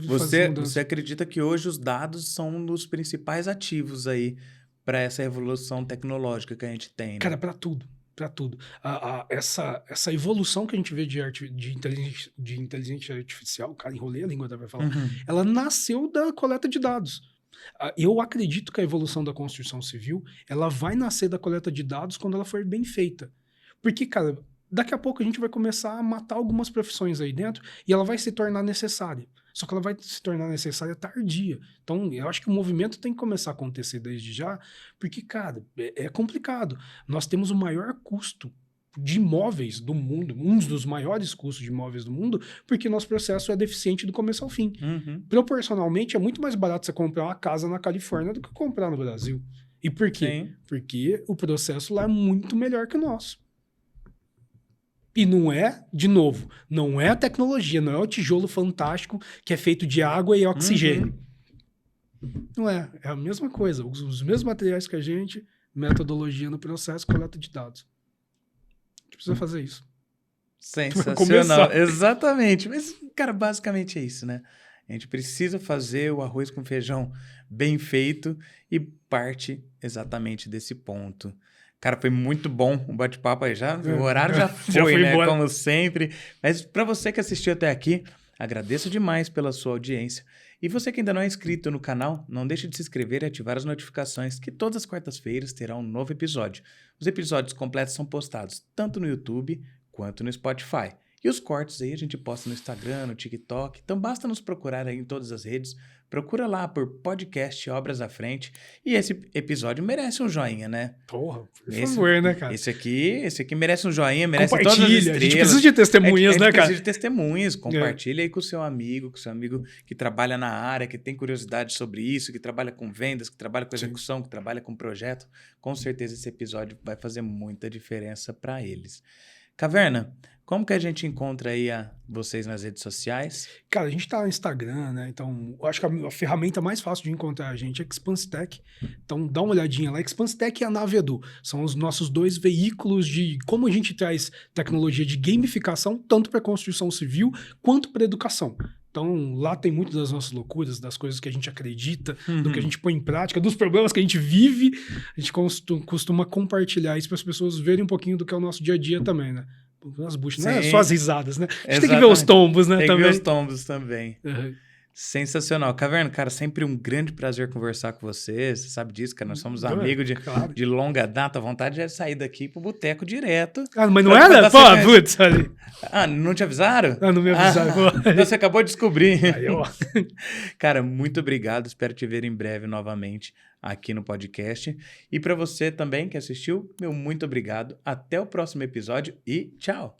Você acredita que hoje os dados são um dos principais ativos aí para essa revolução tecnológica que a gente tem, né? Cara, para tudo. Para tudo. Essa evolução que a gente vê de inteligência artificial, cara, enrolei a língua para falar, ela nasceu da coleta de dados. Eu acredito que a evolução da construção civil, ela vai nascer da coleta de dados quando ela for bem feita. Porque, cara, daqui a pouco a gente vai começar a matar algumas profissões aí dentro e ela vai se tornar necessária. Só que ela vai se tornar necessária tardia. Então, eu acho que o movimento tem que começar a acontecer desde já, porque, cara, é complicado. Nós temos o maior custo de imóveis do mundo, um dos maiores custos de imóveis do mundo, porque nosso processo é deficiente do começo ao fim. Proporcionalmente, é muito mais barato você comprar uma casa na Califórnia do que comprar no Brasil. E por quê? Sim. Porque o processo lá é muito melhor que o nosso. E não é, de novo, não é a tecnologia, não é o tijolo fantástico que é feito de água e oxigênio. Não é, é a mesma coisa. Os mesmos materiais que a gente, metodologia no processo, coleta de dados. A gente precisa fazer isso. Sensacional, exatamente. Mas, cara, basicamente é isso, né? A gente precisa fazer o arroz com feijão bem feito e parte exatamente desse ponto. Cara, foi muito bom o bate-papo aí já. O horário já foi, né? Embora. Como sempre. Mas para você que assistiu até aqui, agradeço demais pela sua audiência. E você que ainda não é inscrito no canal, não deixe de se inscrever e ativar as notificações, que todas as quartas-feiras terá um novo episódio. Os episódios completos são postados tanto no YouTube quanto no Spotify. E os cortes aí a gente posta no Instagram, no TikTok. Então basta nos procurar aí em todas as redes. Procura lá por podcast Obras à Frente. E esse episódio merece um joinha, né? Porra, por favor, né, cara? Esse aqui merece um joinha, merece todas as estrelas. A gente precisa de testemunhas, né, cara? A gente precisa de testemunhas. Compartilha aí com o seu amigo que trabalha na área, que tem curiosidade sobre isso, que trabalha com vendas, que trabalha com execução, que trabalha com projeto. Com certeza esse episódio vai fazer muita diferença para eles. Caverna, como que a gente encontra aí vocês nas redes sociais? Cara, a gente tá no Instagram, né? Então, eu acho que a ferramenta mais fácil de encontrar a gente é Expanstech. Então, dá uma olhadinha lá. Expanstech e a Navedu são os nossos dois veículos de como a gente traz tecnologia de gamificação, tanto para construção civil quanto para educação. Então, lá tem muitas das nossas loucuras, das coisas que a gente acredita, do que a gente põe em prática, dos problemas que a gente vive. A gente costuma compartilhar isso para as pessoas verem um pouquinho do que é o nosso dia a dia também, né? As buchas, não é só as risadas, né? A gente tem que ver os tombos, né? Tem também. que ver os tombos também. Uhum. Sensacional. Caverna, cara, sempre um grande prazer conversar com você. Você sabe disso, cara. Nós somos amigos de longa data. A vontade é sair daqui pro boteco direto. Ah, mas não era? Pô, putz, ali. Ah, não te avisaram? Ah, não me avisaram. Então você acabou de descobrir. Aí, ó. Cara, muito obrigado. Espero te ver em breve novamente aqui no podcast. E para você também que assistiu, meu muito obrigado. Até o próximo episódio e tchau!